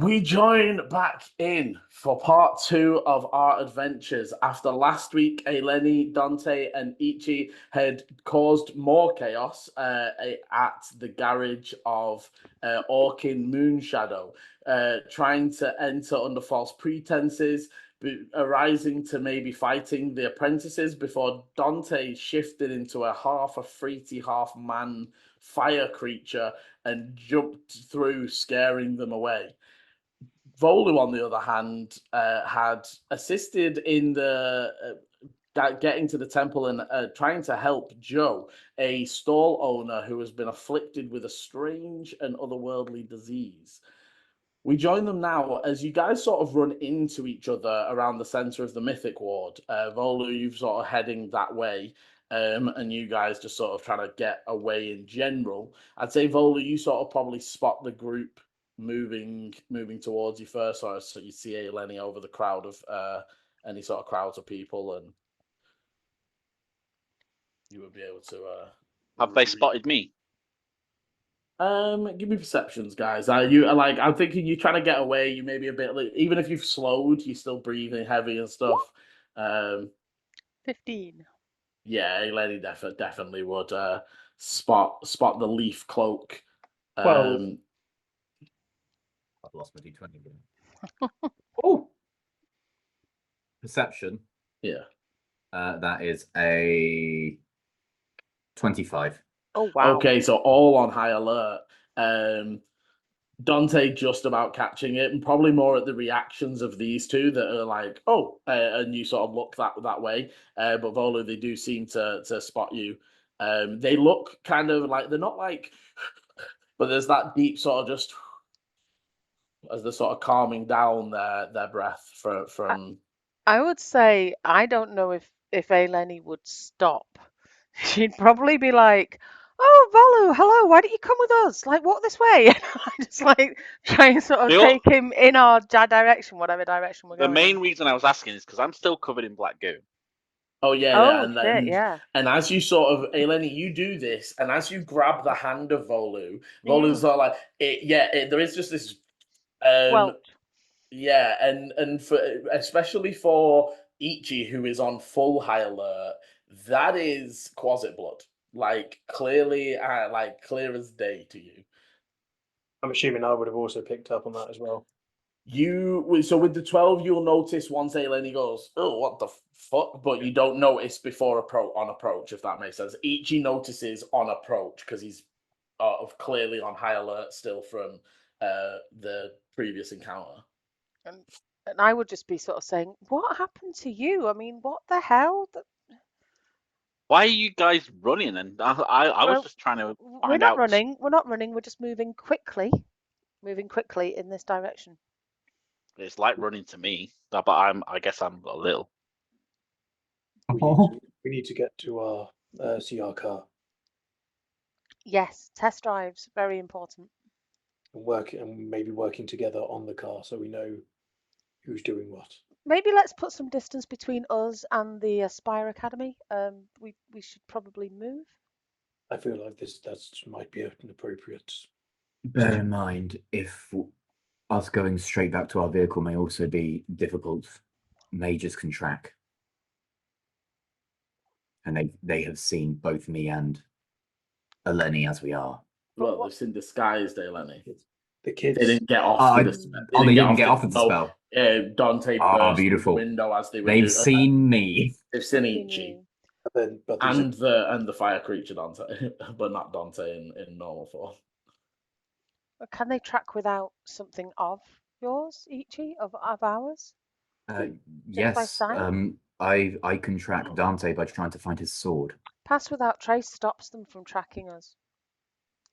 We join back in for part 2 of our adventures. After last week, Eleni, Dante, and Ichi had caused more chaos at the garage of Orkin Moonshadow, trying to enter under false pretenses, arising to maybe fighting the apprentices before Dante shifted into a half a freaky, half man fire creature and jumped through, scaring them away. Volu, on the other hand, had assisted in the getting to the temple and trying to help Joe, a stall owner who has been afflicted with a strange and otherworldly disease. We join them now as you guys sort of run into each other around the center of the Mythic Ward. Volu, you've sort of heading that way, and you guys just sort of trying to get away in general. I'd say, Volu, you sort of probably spot the group moving towards you first, or so you see Eleni over the crowd of any sort of crowds of people, and you would be able to. Have they spotted me? Give me perceptions, guys. I'm thinking you're trying to get away. You may be a bit even if you've slowed, you're still breathing heavy and stuff. 15. Yeah, Eleni definitely would spot the leaf cloak. 12. I've lost my d20 again. Oh, perception. Yeah. That is a 25. Oh wow. Okay, so all on high alert. Dante just about catching it, and probably more at the reactions of these two that are like, oh, and you sort of look that way. But Volu, they do seem to spot you. They look kind of like, they're not like, but there's that deep sort of just as they're sort of calming down their breath from. I would say I don't know if Eleni would stop. She'd probably be like, "Oh, Volu, hello. Why don't you come with us? Like, walk this way." And I just like try and sort of take him in our direction, whatever direction we're going. The main reason I was asking is because I'm still covered in black goo. Oh yeah, yeah. And as you sort of, Eleni, you do this, and as you grab the hand of Volu's sort of like, there is just this, yeah, and for especially for Ichi, who is on full high alert, that is Quasit blood, like clearly, like clear as day to you. I'm assuming I would have also picked up on that as well. So with the 12, you'll notice once Eleni goes, oh, what the fuck? But you don't notice before on approach, if that makes sense. Ichi notices on approach because he's clearly on high alert still from the previous encounter. And I would just be sort of saying, what happened to you? I mean, what the hell? Why are you guys running? And I was just trying to find out. We're not running. We're just moving quickly in this direction. It's like running to me, but I guess I'm a little. We need to get to see our car. Yes, test drives, very important. And maybe working together on the car so we know who's doing what. Maybe let's put some distance between us and the Aspire Academy. We should probably move. I feel like that might be an appropriate. Bear in mind, if us going straight back to our vehicle may also be difficult, mages can track. And they have seen both me and Eleni as we are. Well, they've seen disguised Eleni. The kids. They didn't get off they didn't get off the spell. Dante burst beautiful. The window as they were. They've seen me. They've seen Ichi. And the fire creature Dante, but not Dante in normal form. Can they track without something of yours, Ichi, of ours? Yes. I can track Dante by trying to find his sword. Pass without trace stops them from tracking us.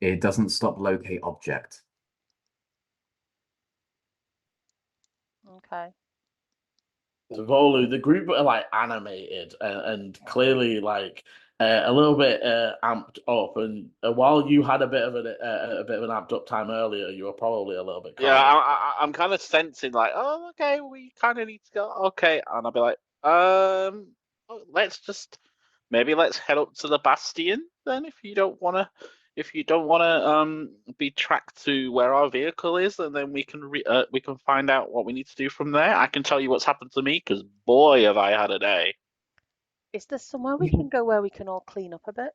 It doesn't stop locate object. Okay. So Volu, the group are like animated and clearly like a little bit amped up, and while you had a bit of an amped up time earlier, you were probably a little bit calm. Yeah, I'm kind of sensing like, oh, okay, we kind of need to go. Okay, and I'll be like, let's head up to the Bastion then, if you don't want to if you don't want to be tracked to where our vehicle is, and then we can find out what we need to do from there. I can tell you what's happened to me, because boy, have I had a day. Is there somewhere we can go where we can all clean up a bit?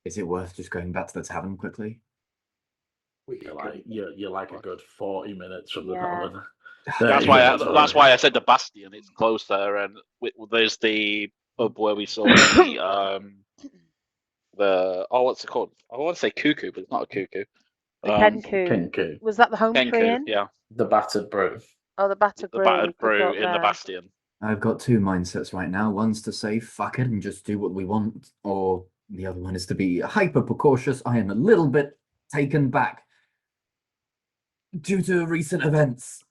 Is it worth just going back to the tavern quickly? We could go. You're like a good 40 minutes from the Yeah. tavern. That's 30 why. minutes That's away. why I said the Bastion. It's closer, and there's the pub where we saw the what's it called? I want to say cuckoo, but it's not a cuckoo. The Kenku. Kenku. Was that the home tree Kenku, inn? yeah, The battered brew. Oh, the battered the brew. battered We could go brew up in the there. Bastion. I've got two mindsets right now. One's to say fuck it and just do what we want, or the other one is to be hyper precautious. I am a little bit taken back due to recent events.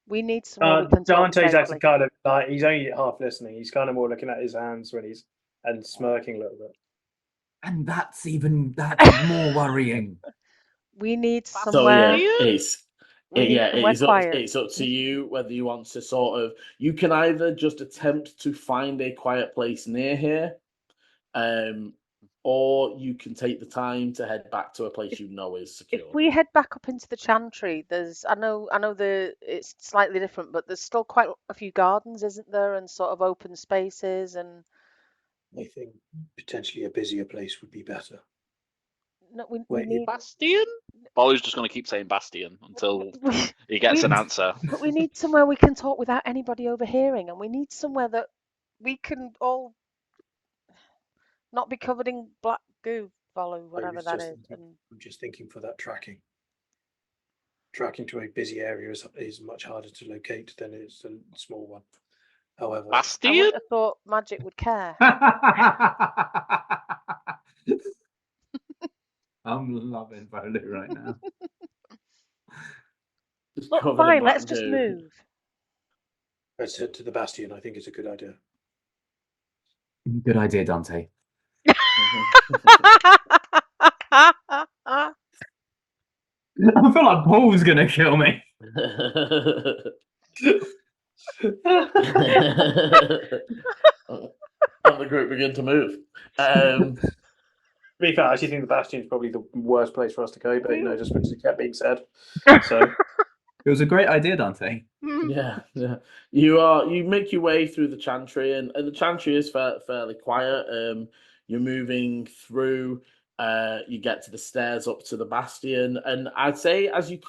We need somewhere we can talk Dante's safely. actually kind of like, he's only half listening. He's kind of more looking at his hands when he's and smirking a little bit. And that's more worrying. We need So somewhere. it's We need somewhere quiet. it's up to you whether you want to sort of. You can either just attempt to find a quiet place near here, or you can take the time to head back to a place you know is secure. If we head back up into the chantry, I know it's slightly different, but there's still quite a few gardens, isn't there, and sort of open spaces, and I think potentially a busier place would be better. no, we Wait, need. Bastion? Bolu's just going to keep saying Bastion until he gets an answer. But we need somewhere we can talk without anybody overhearing, and we need somewhere that we can all not be covered in black goo, Volu, whatever that is. And I'm just thinking for that tracking. Tracking to a busy area is much harder to locate than it is a small one. However, I Bastion? wouldn't have thought Magic would care. I'm loving Volu right now. Just Look, covered in fine, black let's just goo. move. let's head to the Bastion. I think it's a good idea. Good idea, Dante. I feel like Paul's gonna kill me. And the group begin to move. To be fair, I actually think the Bastion is probably the worst place for us to go, but just because it kept being said. So It was a great idea, Dante. Yeah. You make your way through the chantry, and the chantry is fairly quiet. You're moving through. You get to the stairs up to the Bastion, and I'd say as you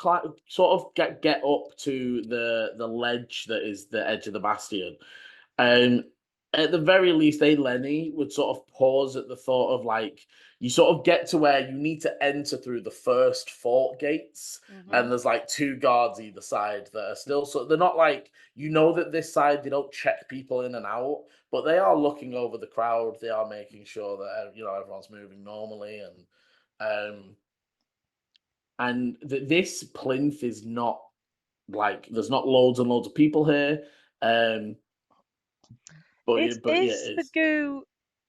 sort of get up to the ledge that is the edge of the Bastion, at the very least, Lenny would sort of pause at the thought of like you sort of get to where you need to enter through the first fort gates, and there's like two guards either side that are still they're not like that this side they don't check people in and out, but they are looking over the crowd. They are making sure that everyone's moving normally, and this plinth is not like there's not loads and loads of people here. But Is the goo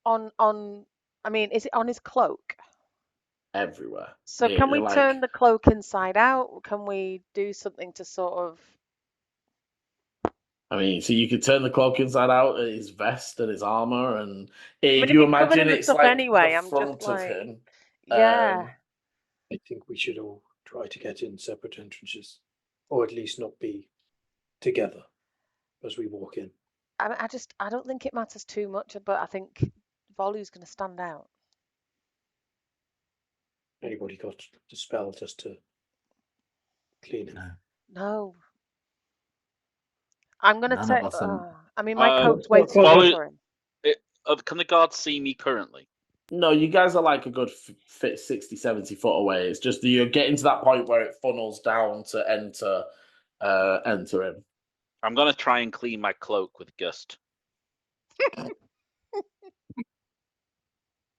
on? I mean, is it on his cloak? Everywhere. So can we turn the cloak inside out? Can we do something to sort of? I mean, so you could turn the cloak inside out, his vest and his armor, and if But you if he's covered imagine in the it's stuff like anyway, the I'm front just of like, him. yeah. I think we should all try to get in separate entrances, or at least not be together as we walk in. I don't think it matters too much, but I think Volu's going to stand out. Anybody got the spell just to clean it? No. I'm going to take. I mean, my coat's way too big for him. Can the guards see me currently? No, you guys are like a good 60, 70 foot away. It's just that you're getting to that point where it funnels down to enter him. I'm gonna try and clean my cloak with Gust.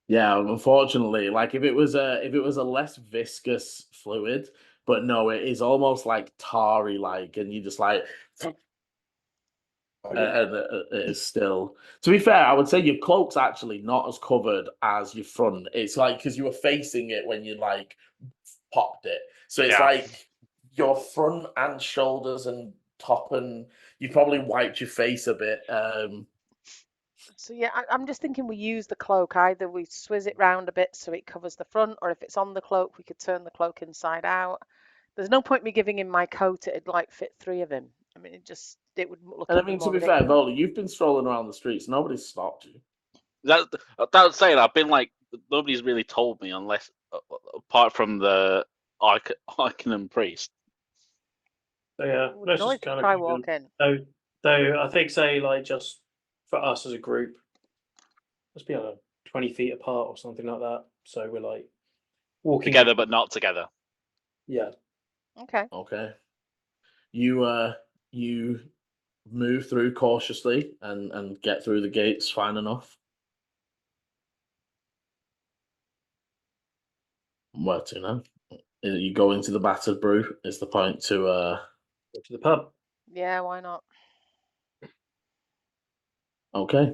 Yeah, unfortunately, like if it was a less viscous fluid, but no, it is almost like tarry like, and you just like, and it is still. To be fair, I would say your cloak's actually not as covered as your front. It's like because you were facing it when you like popped it, so it's like your front and shoulders and top, and you probably wiped your face a bit. So yeah, I'm just thinking we use the cloak. Either we swizz it round a bit so it covers the front, or if it's on the cloak, we could turn the cloak inside out. There's no point me giving him my coat. It'd like fit 3 of him. I mean, it would look And I even mean, to more be fair, ridiculous. Volu, you've been strolling around the streets. Nobody's stopped you. That was saying I've been like nobody's really told me unless apart from the Arcanum priest. So yeah, We let's can always just kind of try keep walk them. in. Though I think say like just for us as a group, let's be 20 feet apart or something like that. So we're like walking Together but not together. Yeah. Okay. Okay. You move through cautiously and get through the gates fine enough. Where to now? You go into the battered brew. Is the point to Go to the pub. Yeah, why not? Okay.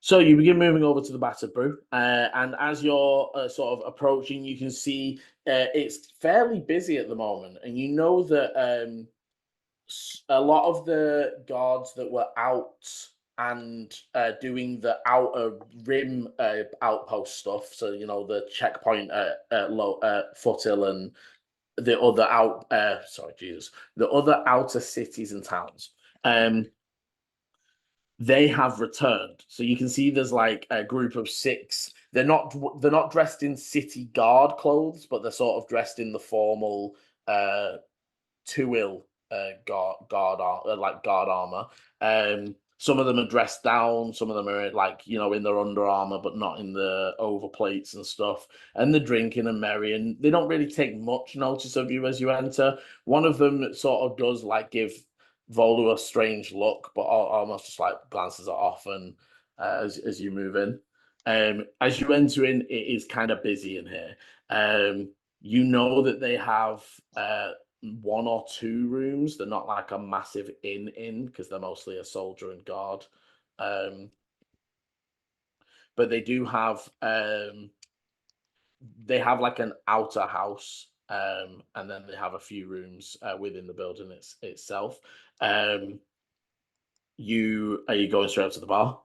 So you begin moving over to the battered brew, and as you're sort of approaching, you can see it's fairly busy at the moment, and you know that a lot of the guards that were out and doing the outer rim outpost stuff, so you know the checkpoint Foothill and the other the other outer cities and towns. They have returned. So you can see there's like a group of 6. They're not dressed in city guard clothes, but they're sort of dressed in the formal Tuil guard armor. Some of them are dressed down, some of them are like, you know, in their under armor, but not in the overplates and stuff. And they're drinking and merry, and they don't really take much notice of you as you enter. One of them sort of does like give Volu a strange look, but almost just like glances it off and as you move in. As you enter in, it is kind of busy in here. You know that they have 1 or 2 rooms. They're not like a massive inn because they're mostly a soldier and guard. But they do have like an outer house, and then they have a few rooms within the building itself. Are you going straight up to the bar?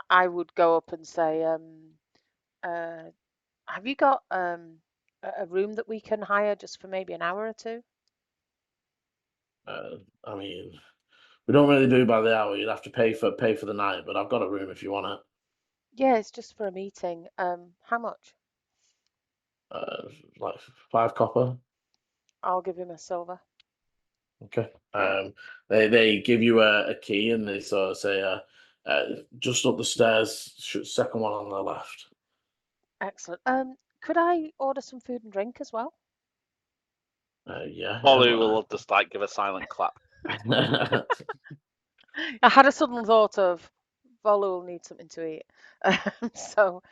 I would go up and say, have you got a room that we can hire just for maybe an hour or 2? I mean, we don't really do by the hour. You'd have to pay for the night, but I've got a room if you want it. Yeah, it's just for a meeting. How much? Like 5 copper. I'll give him a silver. Okay. They give you a key and they sort of say, just up the stairs, second one on the left. Excellent. Could I order some food and drink as well? Yeah. Volu will just like give a silent clap. I had a sudden thought of Volu will need something to eat. So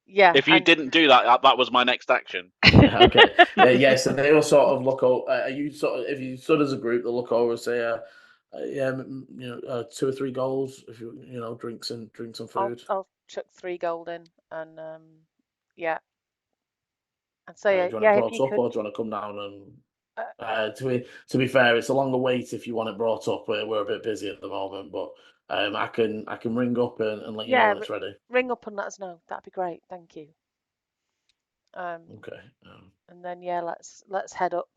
yeah. If you didn't do that, that was my next action. Yeah, okay. Yeah, so they all sort of look over. Are you sort of, if you stood as a group, they'll look over and say, yeah, you know, 2 or 3 goals if you know, drinks and food. I'll chuck 3 gold in and yeah. And Do say you want it yeah, if brought you up, could. or do you want to come down and to be fair, it's a longer wait if you want it brought up. We're a bit busy at the moment, but I can ring up and let you know Yeah, when it's ready. ring up and let us know. That'd be great. Thank you. Okay. And then yeah, let's head up.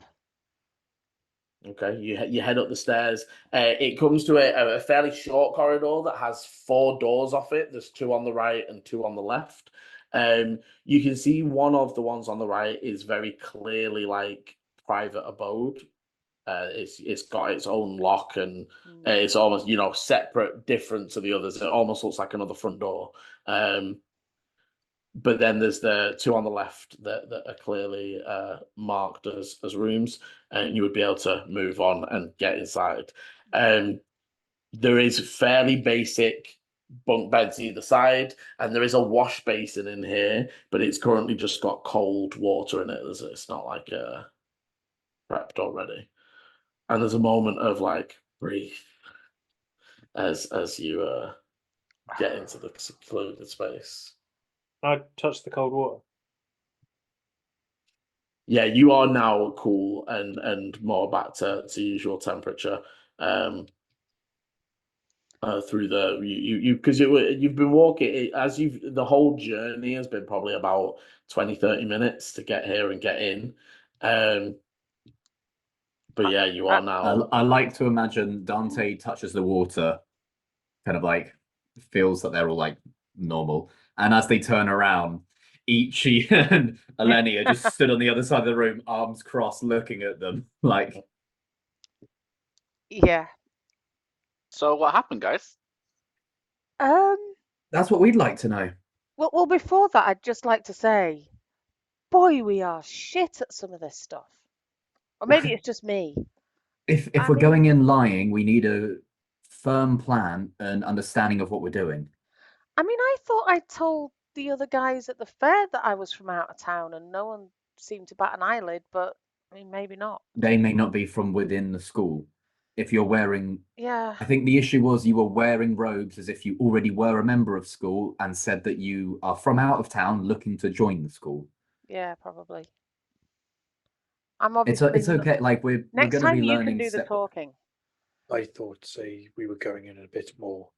Okay, you head up the stairs. It comes to a fairly short corridor that has 4 doors off it. There's 2 on the right and 2 on the left. You can see one of the ones on the right is very clearly like private abode. It's got its own lock and it's almost, you know, separate, different to the others. It almost looks like another front door. But then there's the 2 on the left that are clearly marked as rooms, and you would be able to move on and get inside. There is fairly basic bunk beds either side, and there is a wash basin in here, but it's currently just got cold water in it. It's not like prepped already. And there's a moment of like breathe as you get into the secluded space. I touched the cold water. Yeah, you are now cool and more back to usual temperature. through because you've been walking as the whole journey has been probably about 20-30 minutes to get here and get in. But yeah, you are now. I like to imagine Dante touches the water, kind of like feels that they're all like normal, and as they turn around, Ichi and Eleni are just stood on the other side of the room, arms crossed, looking at them like. Yeah. So what happened, guys? That's what we'd like to know. Well, before that, I'd just like to say, boy, we are shit at some of this stuff. Or maybe it's just me. If I we're mean- going in lying, we need a firm plan and understanding of what we're doing. I mean, I thought I told the other guys at the fair that I was from out of town, and no one seemed to bat an eyelid, but I mean, maybe not. They may not be from within the school. If you're wearing, Yeah. I think the issue was you were wearing robes as if you already were a member of school and said that you are from out of town looking to join the school. Yeah, probably. I'm It's obviously. okay. Like we're Next going to time be you learning. can do the talking. I thought, say, we were going in a bit more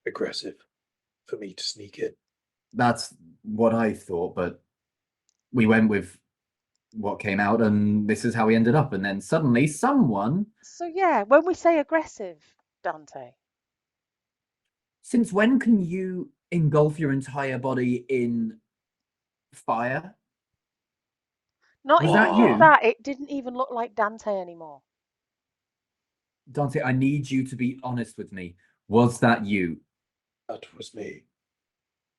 aggressive for me to sneak in. That's what I thought, but we went with what came out, and this is how we ended up. And then suddenly, someone. So yeah, when we say aggressive, Dante. Since when can you engulf your entire body in fire? Not Was even that just you? that, it didn't even look like Dante anymore. Dante, I need you to be honest with me. Was that you? That was me.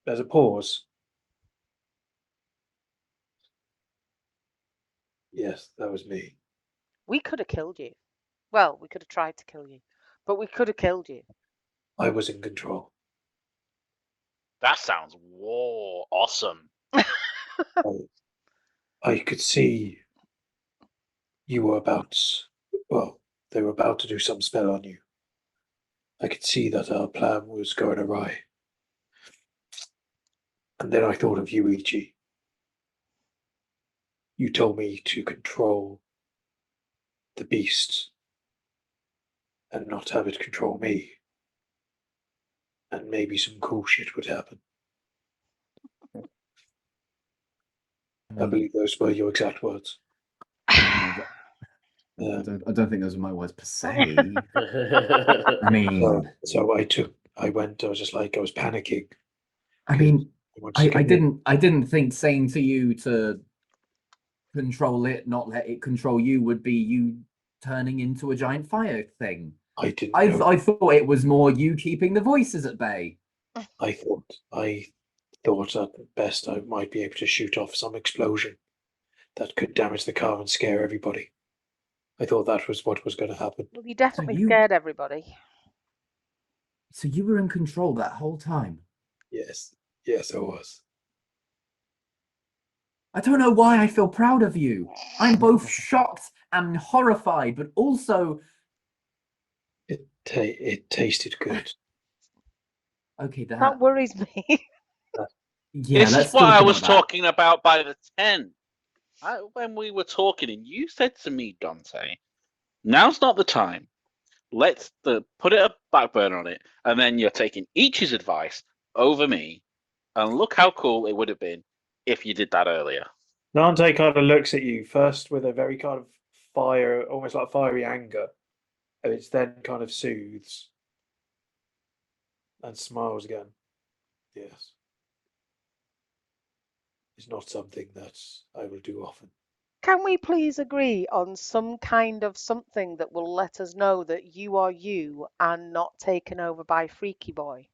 There's a pause. Yes, that was me. We could have killed you. Well, we could have tried to kill you, but we could have killed you. I was in control. That sounds awesome. I could see you were about, well, they were about to do some spell on you. I could see that our plan was going awry. And then I thought of you, Ichi. You told me to control the beast and not have it control me. And maybe some cool shit would happen. I believe those were your exact words. I don't think those are my words per se. I mean, So I went, I was just like, I was panicking. I mean, wanted to I get in. didn't think saying to you to control it, not let it control you, would be you turning into a giant fire thing. I didn't know. I thought it was more you keeping the voices at bay. I thought at best I might be able to shoot off some explosion that could damage the car and scare everybody. I thought that was what was going to happen. Well, you definitely you- scared everybody. So you were in control that whole time. Yes, I was. I don't know why I feel proud of you. I'm both shocked and horrified, but also It tasted good. okay. That worries me. Yeah, This let's is what talk I about was that. talking about by the 10. When we were talking, and you said to me, Dante, now's not the time. Let's put a back burner on it, and then you're taking Ichi's advice over me, and look how cool it would have been if you did that earlier. Dante kind of looks at you first with a very kind of fire, almost like fiery anger, and it's then kind of soothes and smiles again. Yes. It's not something that I will do often. Can we please agree on some kind of something that will let us know that you are you and not taken over by Freaky Boy?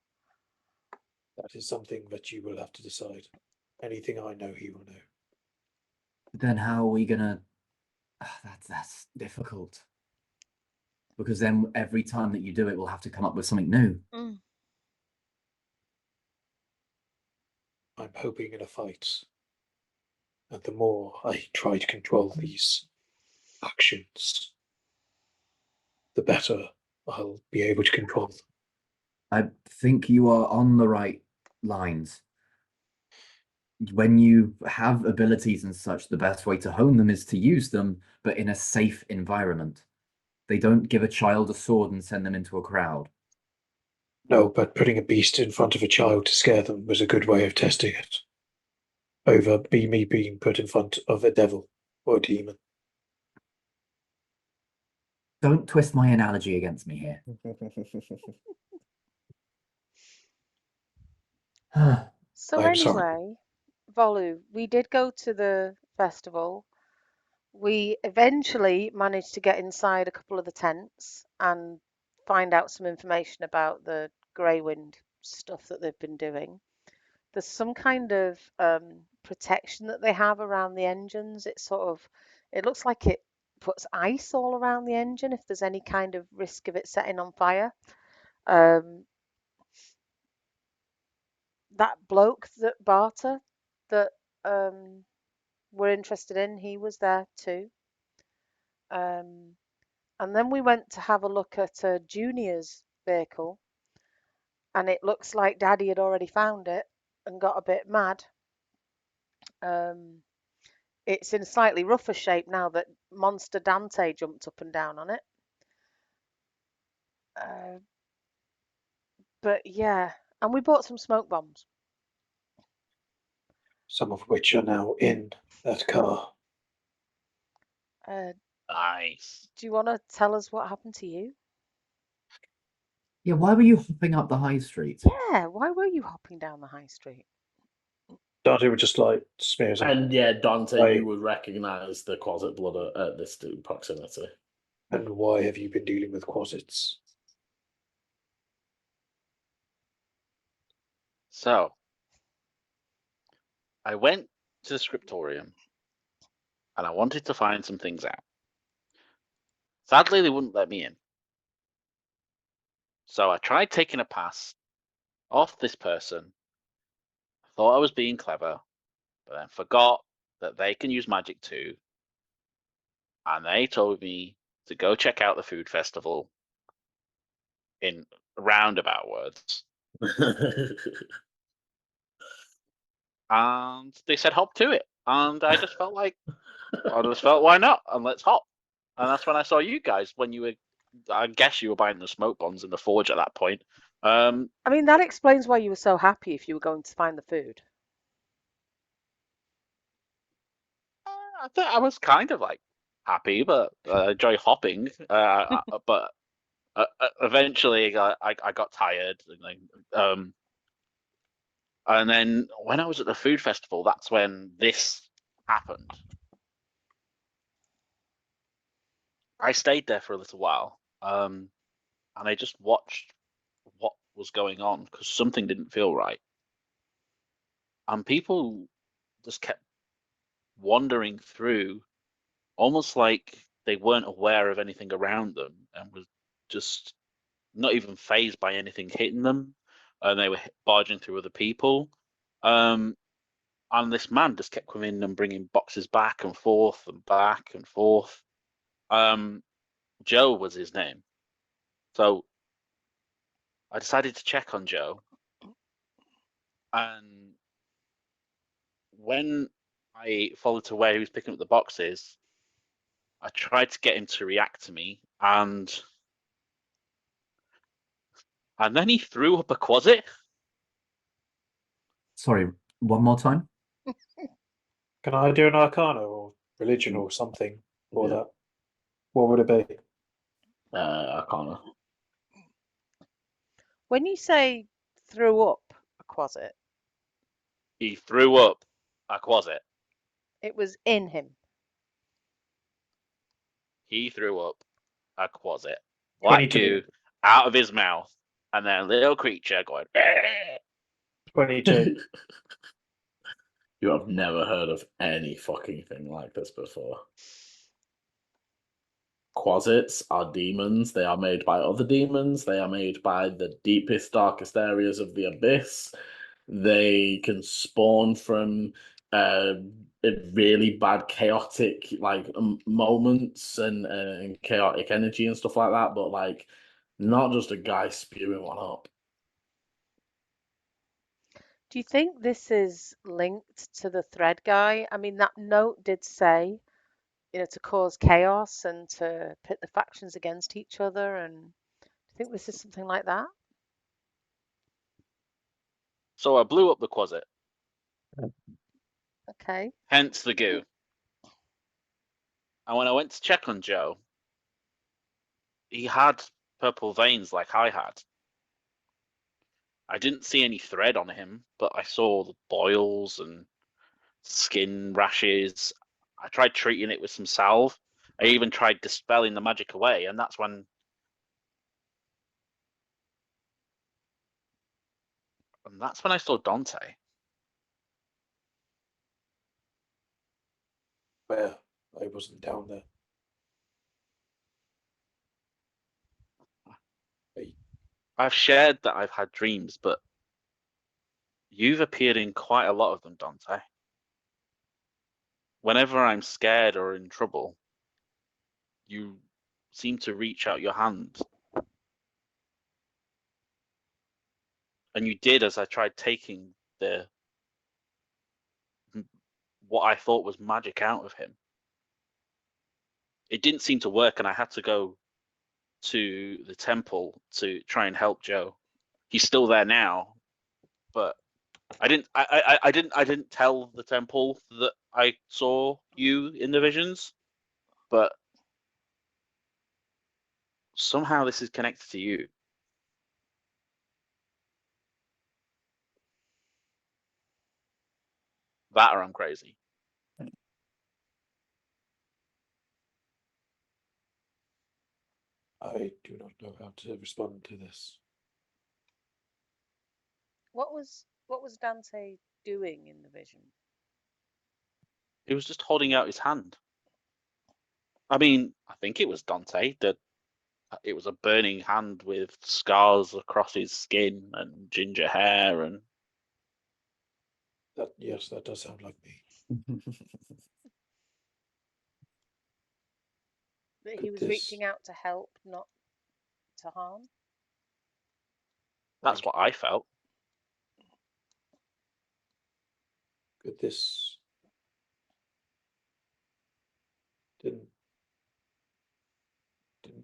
That is something that you will have to decide. Anything I know, he will know. Then how are we gonna? That's difficult. Because then every time that you do it, we'll have to come up with something new. I'm hoping in a fight. And the more I try to control these actions, the better I'll be able to control them. I think you are on the right lines. When you have abilities and such, the best way to hone them is to use them, but in a safe environment. They don't give a child a sword and send them into a crowd. No, but putting a beast in front of a child to scare them was a good way of testing it. Over me being put in front of a devil or a demon. Don't twist my analogy against me here. So I'm sorry. anyway, Volu, we did go to the festival. We eventually managed to get inside a couple of the tents and find out some information about the Greywind stuff that they've been doing. There's some kind of protection that they have around the engines. It looks like it puts ice all around the engine if there's any kind of risk of it setting on fire. That bloke, that Barter, that we're interested in, he was there too. And then we went to have a look at a Junior's vehicle, and it looks like Daddy had already found it and got a bit mad. It's in slightly rougher shape now that Monster Dante jumped up and down on it. But yeah, and we bought some smoke bombs. Some of which are now in that car. Nice. Do you want to tell us what happened to you? Yeah, why were you hopping up the high street? Yeah, why were you hopping down the high street? Dante would just like smears him. And yeah, Dante, Right. you would recognize the Quasit blood at this proximity. And why have you been dealing with Quasits? So, I went to the scriptorium and I wanted to find some things out. Sadly, they wouldn't let me in. So I tried taking a pass off this person. I thought I was being clever, but then forgot that they can use magic too. And they told me to go check out the food festival in roundabout words. And they said hop to it. And I just felt like, why not? And let's hop. And that's when I saw you guys when you were, I guess you were buying the smoke bombs in the forge at that point. I mean, that explains why you were so happy if you were going to find the food. I think I was kind of like happy, but I enjoy hopping. But eventually I got tired. And then when I was at the food festival, that's when this happened. I stayed there for a little while, and I just watched what was going on because something didn't feel right. And people just kept wandering through, almost like they weren't aware of anything around them and was just not even fazed by anything hitting them. And they were barging through other people. And this man just kept coming in and bringing boxes back and forth and back and forth. Joe was his name. So I decided to check on Joe. And when I followed to where he was picking up the boxes, I tried to get him to react to me, and then he threw up a Quasit. Sorry, one more time? Can I do an arcana or religion or something for Yeah. that? What would it be? Arcana. When you say threw up a Quasit, He threw up a Quasit. it was in him. He threw up a Quasit. Black 22. goo out of his mouth, and then a little creature going. 22. You have never heard of any fucking thing like this before. Quasits are demons. They are made by other demons. They are made by the deepest, darkest areas of the abyss. They can spawn from really bad, chaotic moments and chaotic energy and stuff like that. But like, not just a guy spewing one up. Do you think this is linked to the thread guy? I mean, that note did say, to cause chaos and to pit the factions against each other. And do you think this is something like that? So I blew up the Quasit, Okay. hence the goo. And when I went to check on Joe, he had purple veins like I had. I didn't see any thread on him, but I saw the boils and skin rashes. I tried treating it with some salve. I even tried dispelling the magic away, and that's when I saw Dante. Where? I wasn't down there. I've shared that I've had dreams, but you've appeared in quite a lot of them, Dante. Whenever I'm scared or in trouble, you seem to reach out your hand. And you did as I tried taking what I thought was magic out of him. It didn't seem to work, and I had to go to the temple to try and help Joe. He's still there now, but I didn't tell the temple that I saw you in the visions, but somehow this is connected to you. That or I'm crazy. I do not know how to respond to this. What was Dante doing in the vision? He was just holding out his hand. I mean, I think it was Dante. It was a burning hand with scars across his skin and ginger hair, and Yes, that does sound like me. That he was reaching out to help, not to harm? that's what I felt. Could this didn't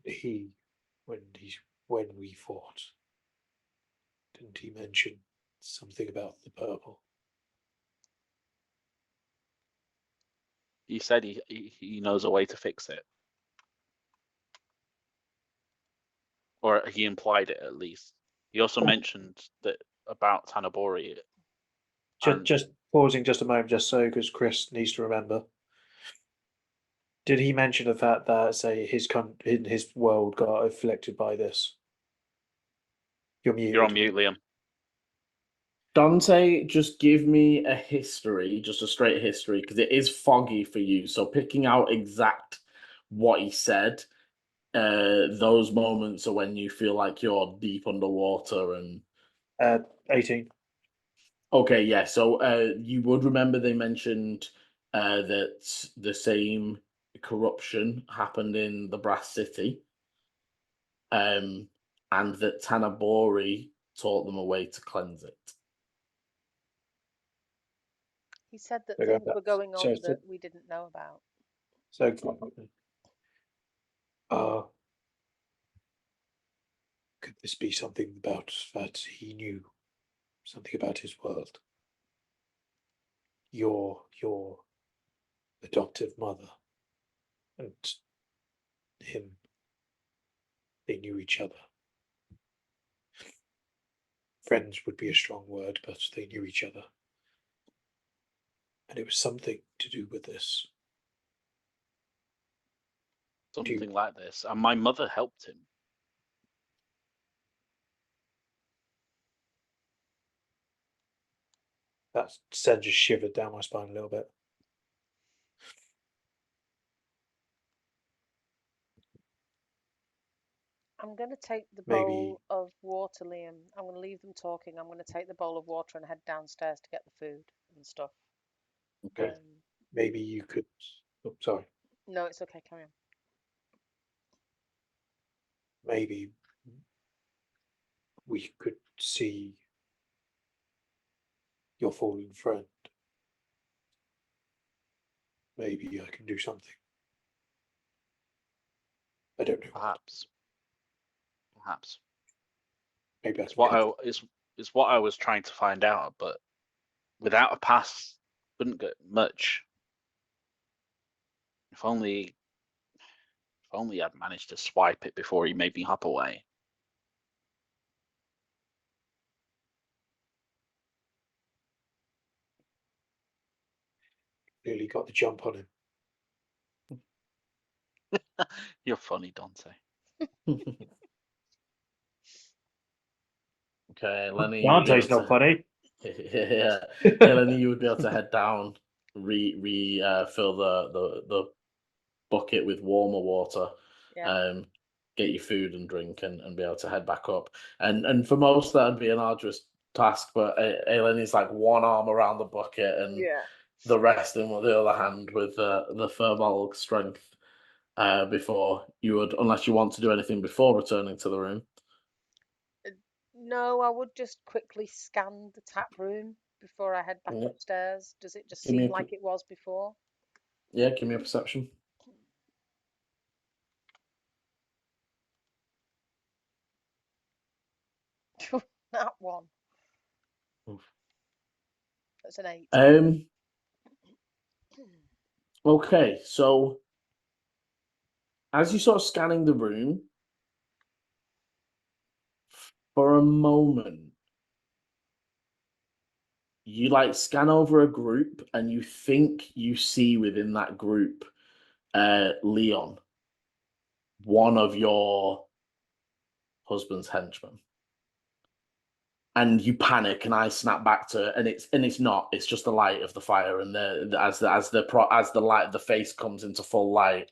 he when we fought, didn't he mention something about the purple? He said he knows a way to fix it, or he implied it at least. He also mentioned that about Tanabori. Just pausing just a moment, just so because Chris needs to remember. Did he mention the fact that, say, his world got afflicted by this? You're muted. You're on mute, Liam. Dante, just give me a history, just a straight history, because it is foggy for you. So picking out exact what he said, those moments are when you feel like you're deep underwater and 18. Okay, yeah. So you would remember they mentioned that the same corruption happened in the Brass City, and that Tanabori taught them a way to cleanse it. He said that Okay, things were going on so- that we didn't know about. So, could this be something about that he knew something about his world? Your adoptive mother and him, they knew each other. Friends would be a strong word, but they knew each other. And it was something to do with this. Something like this. And my mother helped him. That sent a shiver down my spine a little bit. I'm going to take the Maybe- bowl of water, Liam. I'm going to leave them talking. I'm going to take the bowl of water and head downstairs to get the food and stuff. Okay. Maybe you could. Oh, sorry. No, it's okay. Carry on. Maybe we could see your fallen friend. Maybe I can do something. I don't know. Perhaps. Maybe I It's can what help. it's is what I was trying to find out, but without a pass, couldn't get much. If only I'd managed to swipe it before he made me hop away. Clearly got the jump on him. You're funny, Dante. Okay, Lenny. Dante's not funny. Yeah, Lenny, you would be able to head down, fill the bucket with warmer water, Yeah. get your food and drink, and be able to head back up. And for most that'd be an arduous task, but Lenny's like one arm around the bucket and Yeah. the rest in with the other hand with the thermal strength. Before you would, unless you want to do anything before returning to the room. No, I would just quickly scan the tap room before I head back Yeah. upstairs. Does it just Give me seem a like it was before? Yeah, give me a perception. That one. Oof. That's an 8. Okay, so as you sort of scanning the room, for a moment, you like scan over a group and you think you see within that group Leon, one of your husband's henchmen. And you panic, and I snap back to, and it's not. It's just the light of the fire, and as the light, the face comes into full light.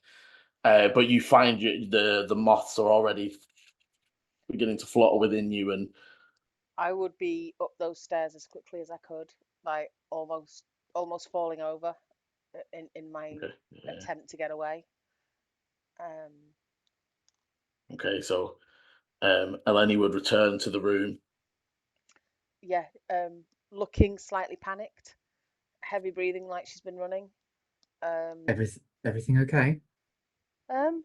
But you find the moths are already beginning to flutter within you, and I would be up those stairs as quickly as I could, like almost falling over in my okay, yeah. attempt to get away. Okay, so Eleni would return to the room. Yeah, looking slightly panicked, heavy breathing like she's been running. Everything okay? I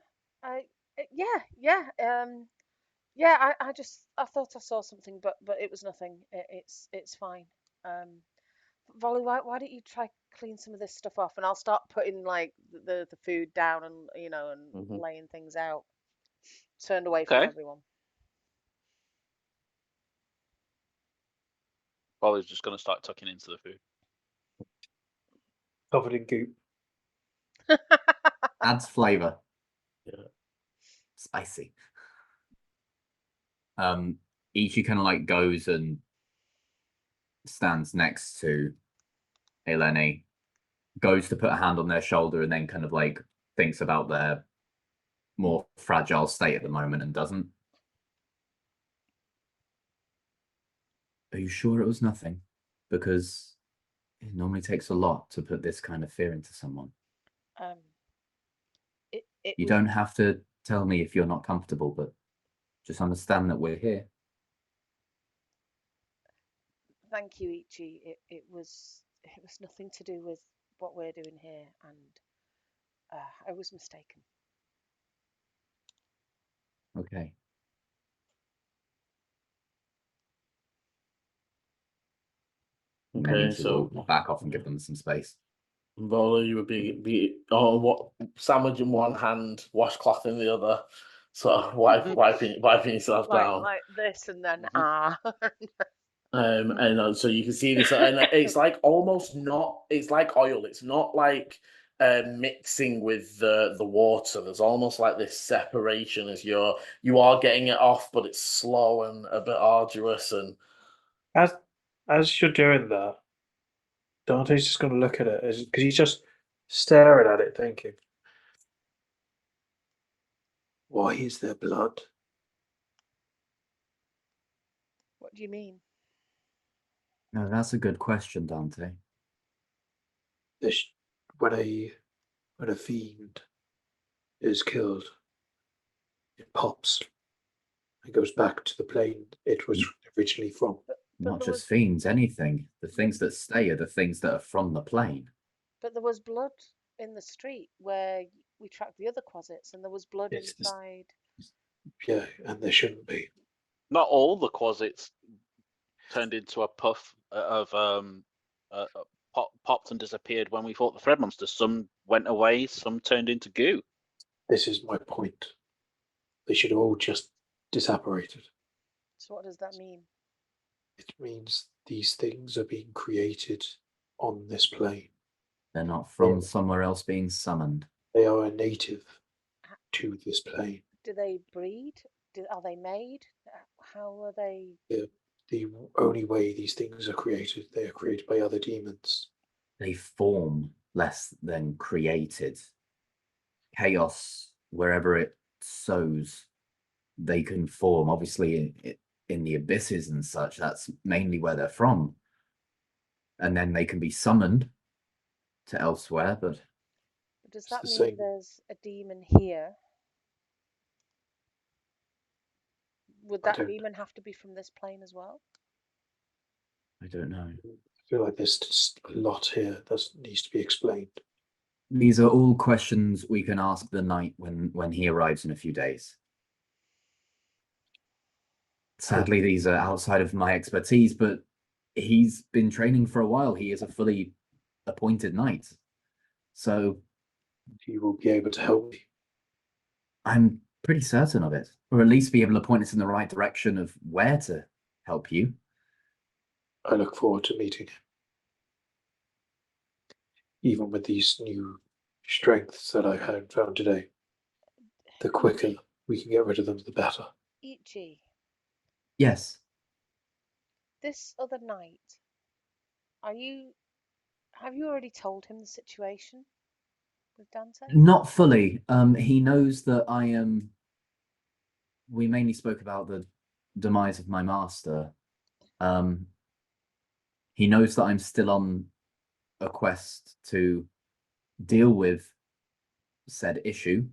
thought I saw something, but it was nothing. It's fine. Volu, why don't you try clean some of this stuff off, and I'll start putting like the food down and laying things out. Turned away from Okay. everyone. Wally's just going to start tucking into the food. Covered in goop. Adds flavor. Yeah. Spicy. Ichi kind of like goes and stands next to Eleni, goes to put a hand on their shoulder, and then kind of like thinks about their more fragile state at the moment and doesn't. Are you sure it was nothing? Because it normally takes a lot to put this kind of fear into someone. You don't have to tell me if you're not comfortable, but just understand that we're here. Thank you, Ichi. It was nothing to do with what we're doing here, and I was mistaken. Okay. Okay, so we'll back off and give them some space. Volu, you would be what sandwich in one hand, washcloth in the other, sort of wiping yourself down like this, and then and so you can see this, and it's like almost not. It's like oil. It's not like mixing with the water. There's almost like this separation as you are getting it off, but it's slow and a bit arduous. And as you're doing that, Dante's just going to look at it because he's just staring at it, thinking, "Why is there blood?" What do you mean? No, that's a good question, Dante. When a fiend is killed, it pops. It goes back to the plane it was originally from. Not just fiends, anything. The things that stay are the things that are from the plane. But there was blood in the street where we tracked the other Quasits, and there was blood inside. Yeah, and there shouldn't be. Not all the Quasits turned into a puff of popped and disappeared when we fought the thread monster. Some went away, some turned into goo. This is my point. They should all just disapparated. So what does that mean? It means these things are being created on this plane. They're not from Yeah. somewhere else being summoned. They are a native to this plane. Do they breed? Are they made? How are they? The only way these things are created, they are created by other demons. They form less than created. Chaos, wherever it sows, they can form. Obviously, in the abysses and such, that's mainly where they're from. And then they can be summoned to elsewhere, but Does It's that the mean same. there's a demon here? Would I that don't- demon have to be from this plane as well? I don't know. I feel like there's just a lot here that needs to be explained. These are all questions we can ask the knight when he arrives in a few days. Sadly, these are outside of my expertise, but he's been training for a while. He is a fully appointed knight. So You will be able to help me. I'm pretty certain of it, or at least be able to point us in the right direction of where to help you. I look forward to meeting him. Even with these new strengths that I have found today, the quicker we can get rid of them, the better. Ichi, Yes. this other night, have you already told him the situation with Dante? Not fully. He knows that I am. We mainly spoke about the demise of my master. He knows that I'm still on a quest to deal with said issue.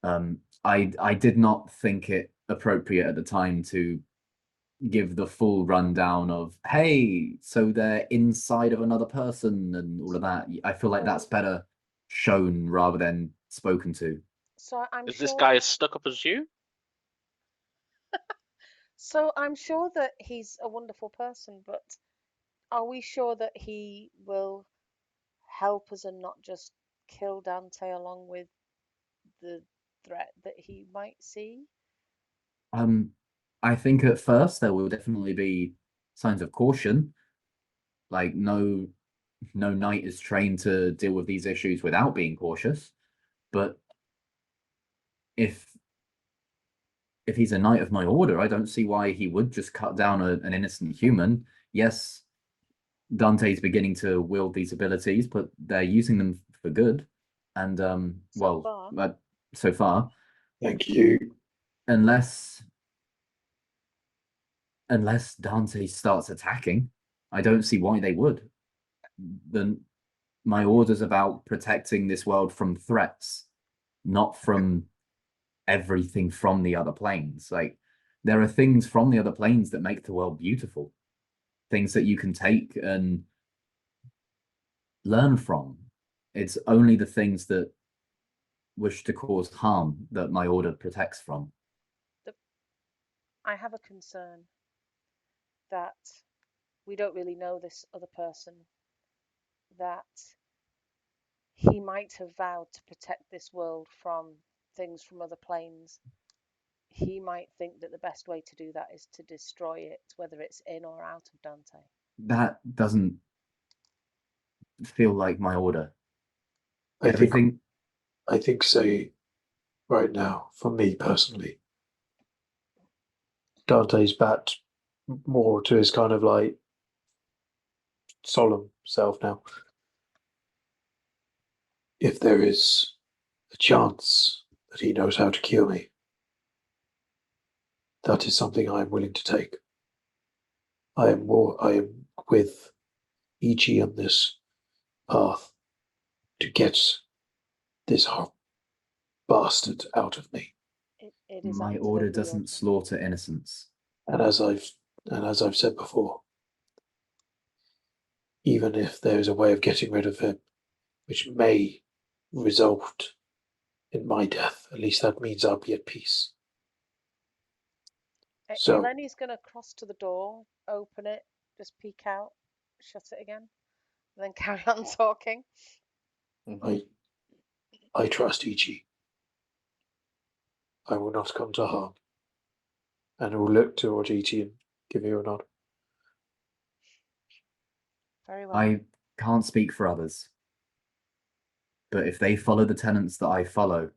I did not think it appropriate at the time to give the full rundown of, hey, so they're inside of another person and all of that. I feel like that's better shown rather than spoken to. So I'm Is sure. this guy as stuck up as you? So I'm sure that he's a wonderful person, but are we sure that he will help us and not just kill Dante along with the threat that he might see? I think at first there will definitely be signs of caution. Like no knight is trained to deal with these issues without being cautious. But if he's a knight of my order, I don't see why he would just cut down an innocent human. Yes, Dante's beginning to wield these abilities, but they're using them for good. And so far, Thank you. unless Dante starts attacking, I don't see why they would. My order's about protecting this world from threats, not from everything from the other planes. Like, there are things from the other planes that make the world beautiful, things that you can take and learn from. It's only the things that wish to cause harm that my order protects from. I have a concern that we don't really know this other person, that he might have vowed to protect this world from things from other planes. He might think that the best way to do that is to destroy it, whether it's in or out of Dante. That doesn't feel like my order. I think say right now, for me personally, Dante's back more to his kind of like solemn self now. If there is a chance that he knows how to cure me, that is something I am willing to take. I am with Ichi on this path to get this bastard out of me. It is My order absolutely doesn't your- slaughter innocence. And as I've said before, even if there is a way of getting rid of him, which may result in my death, at least that means I'll be at peace. So- Eleni's going to cross to the door, open it, just peek out, shut it again, and then carry on talking. I trust Ichi. I will not come to harm. And I will look towards Ichi and give you a nod. Very well. I can't speak for others, but if they follow the tenets that I follow,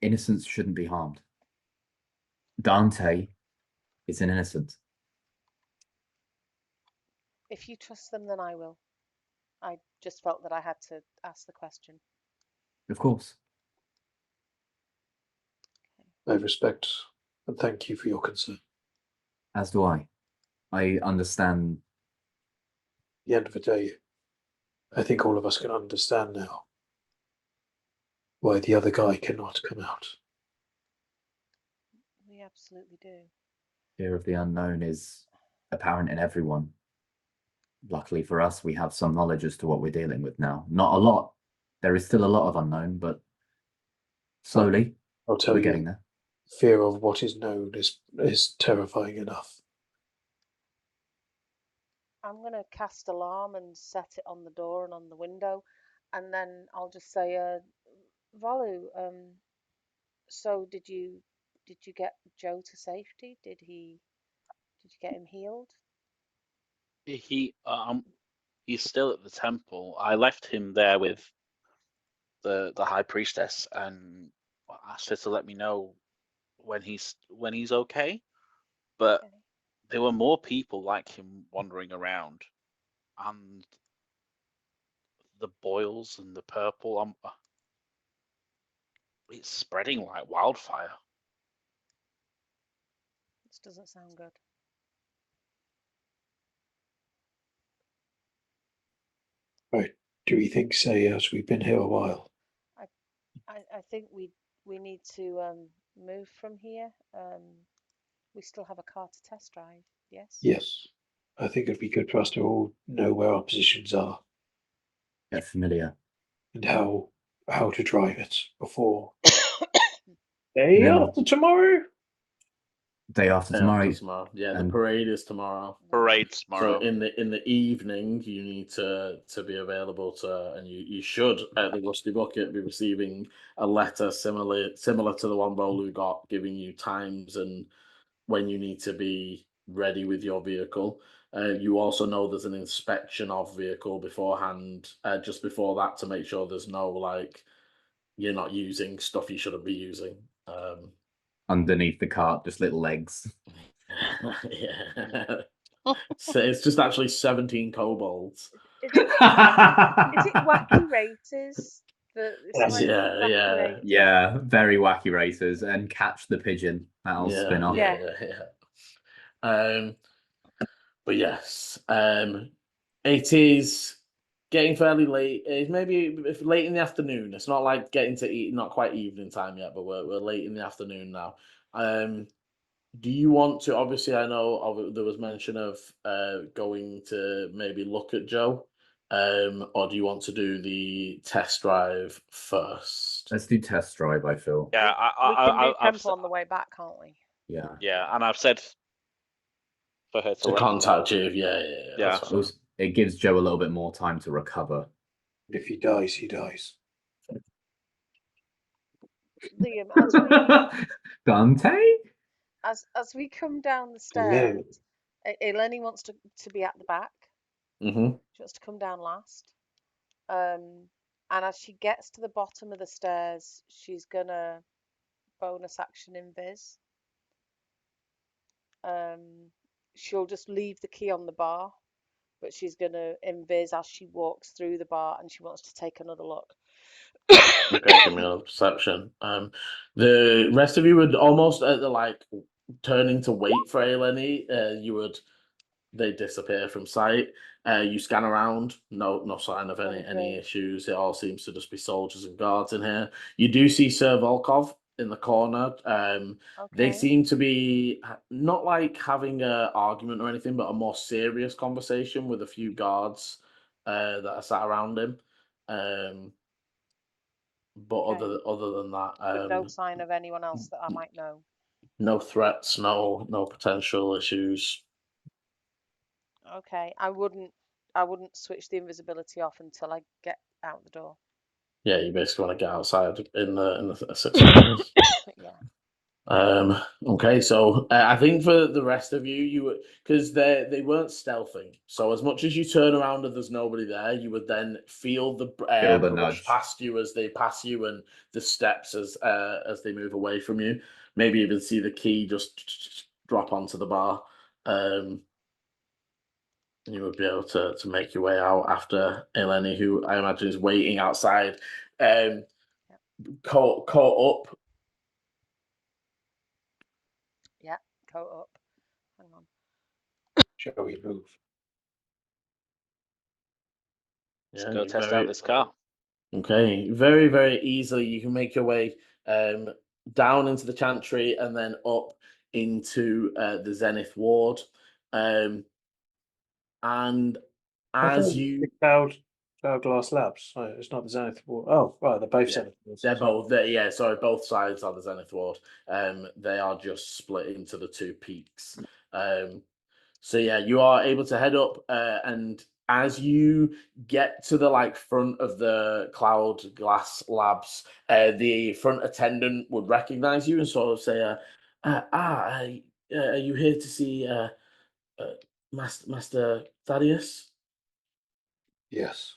innocents shouldn't be harmed. Dante is an innocent. If you trust them, then I will. I just felt that I had to ask the question. Of course. I respect and thank you for your concern. As do I. I understand. At the end of the day, I think all of us can understand now why the other guy cannot come out. We absolutely do. Fear of the unknown is apparent in everyone. Luckily for us, we have some knowledge as to what we're dealing with now. Not a lot. There is still a lot of unknown, but slowly I'll tell we're you, getting there. fear of what is known is terrifying enough. I'm going to cast alarm and set it on the door and on the window, and then I'll just say, Volu, so did you get Joe to safety? Did you get him healed? He's still at the temple. I left him there with the high priestess and asked her to let me know when he's okay. But Okay. there were more people like him wandering around, and the boils and the purple. It's spreading like wildfire. This doesn't sound good. Right. Do we think, say, as we've been here a while? I think we need to move from here. We still have a car to test drive. Yes. Yes. I think it'd be good for us to all know where our positions are Get familiar. and how to drive it before day Then- after tomorrow. Day after Day tomorrow. after tomorrow. Yeah, the and- parade is tomorrow. Parade tomorrow. So in the evening, you need to be available to, and you should at the Rusty Bucket be receiving a letter similar to the one Volu got, giving you times and when you need to be ready with your vehicle. You also know there's an inspection of vehicle beforehand, just before that, to make sure there's no you're not using stuff you shouldn't be using. Underneath the cart, just little legs. Yeah. So it's just actually 17 kobolds. Is it wacky races? Yes. Yeah. Yeah, very wacky races. And Catch the Pigeon. That'll spin off. Yeah. But yes, it is getting fairly late. It's maybe late in the afternoon. It's not like getting to eat, not quite evening time yet, but we're late in the afternoon now. Do you want to? Obviously, I know there was mention of going to maybe look at Joe, or do you want to do the test drive first? Let's do test drive, I feel. Yeah, We can do temple on the way back, can't we? Yeah. Yeah, and I've said for her to To let me contact know. you, yeah. Yeah. That's fine. It gives Joe a little bit more time to recover. If he dies, he dies. Liam, Dante? as we come down the stairs, Eleni wants to be at the back. Mm-hmm. She wants to come down last. And as she gets to the bottom of the stairs, she's gonna bonus action invis. She'll just leave the key on the bar, but she's gonna invis as she walks through the bar, and she wants to take another look. Okay, give me another perception. The rest of you would almost turning to wait for Eleni. They disappear from sight. You scan around, no sign of any Okay. issues. It all seems to just be soldiers and guards in here. You do see Sir Volkov in the corner. They Okay. seem to be not like having an argument or anything, but a more serious conversation with a few guards that are sat around him. But Okay. other than that, But no sign of anyone else that I might know. No threats, no potential issues. Okay, I wouldn't switch the invisibility off until I get out the door. Yeah, you basically want to get outside in the 6 seconds. Yeah. Okay, so I think for the rest of you because they weren't stealthing. So as much as you turn around and there's nobody there, you would then feel the air the brush nudge. past you as they pass you, and the steps as they move away from you. Maybe even see the key just drop onto the bar. You would be able to make your way out after Eleni, who I imagine is waiting outside. Caught up. Yeah, coat up. Hang on. Shall we move? Let's Yeah, go you test very out this car. okay. Very, very easily you can make your way down into the chantry and then up into the Zenith ward. And I as thought you the Cloud Glass Labs. Oh, it's not the Zenith Ward. Oh, right, they're both Yeah, Zenith Wards. they're Sorry. both yeah, sorry, both sides are the Zenith ward. They are just split into the two peaks. So yeah, you are able to head up, and as you get to the front of the Cloud Glass Labs, the front attendant would recognize you and sort of say, are you here to see Master Thaddeus?" Yes.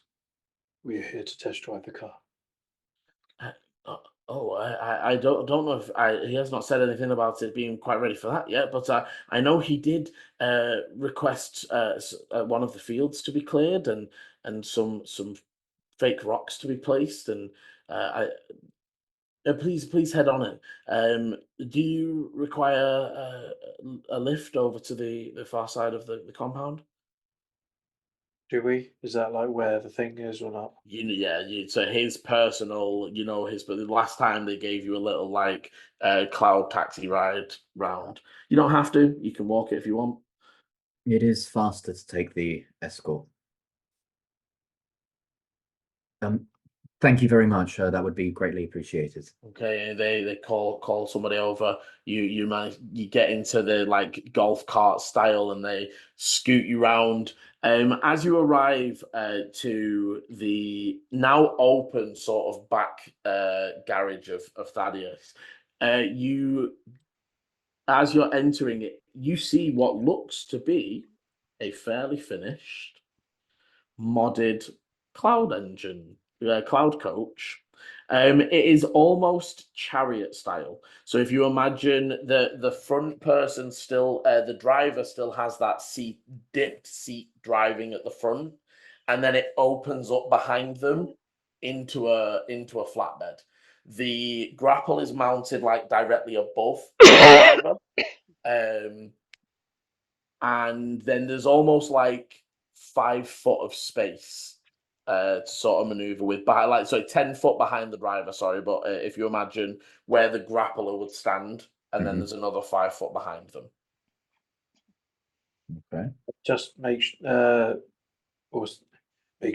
We are here to test drive the car. I don't know if he has not said anything about it being quite ready for that yet, but I know he did request one of the fields to be cleared and some fake rocks to be placed, and please head on it. Do you require a lift over to the far side of the compound? Do we? Is that like where the thing is or not? So his personal, but the last time they gave you a little cloud taxi ride round. You don't have to. You can walk it if you want. It is faster to take the escort. Thank you very much. That would be greatly appreciated. Okay, they call somebody over. You get into the golf cart style, and they scoot you round. As you arrive to the now open sort of back garage of Thaddeus, as you're entering it, you see what looks to be a fairly finished, modded cloud engine, cloud coach. It is almost chariot style. So if you imagine the front person still, the driver still has that dipped seat driving at the front, and then it opens up behind them into a flatbed. The grapple is mounted directly above the driver. And then there's almost 5 foot of space to sort of maneuver with, 10 foot behind the driver, sorry, but if you imagine where the grappler would stand, and then there's another 5 foot behind them. Okay. Just make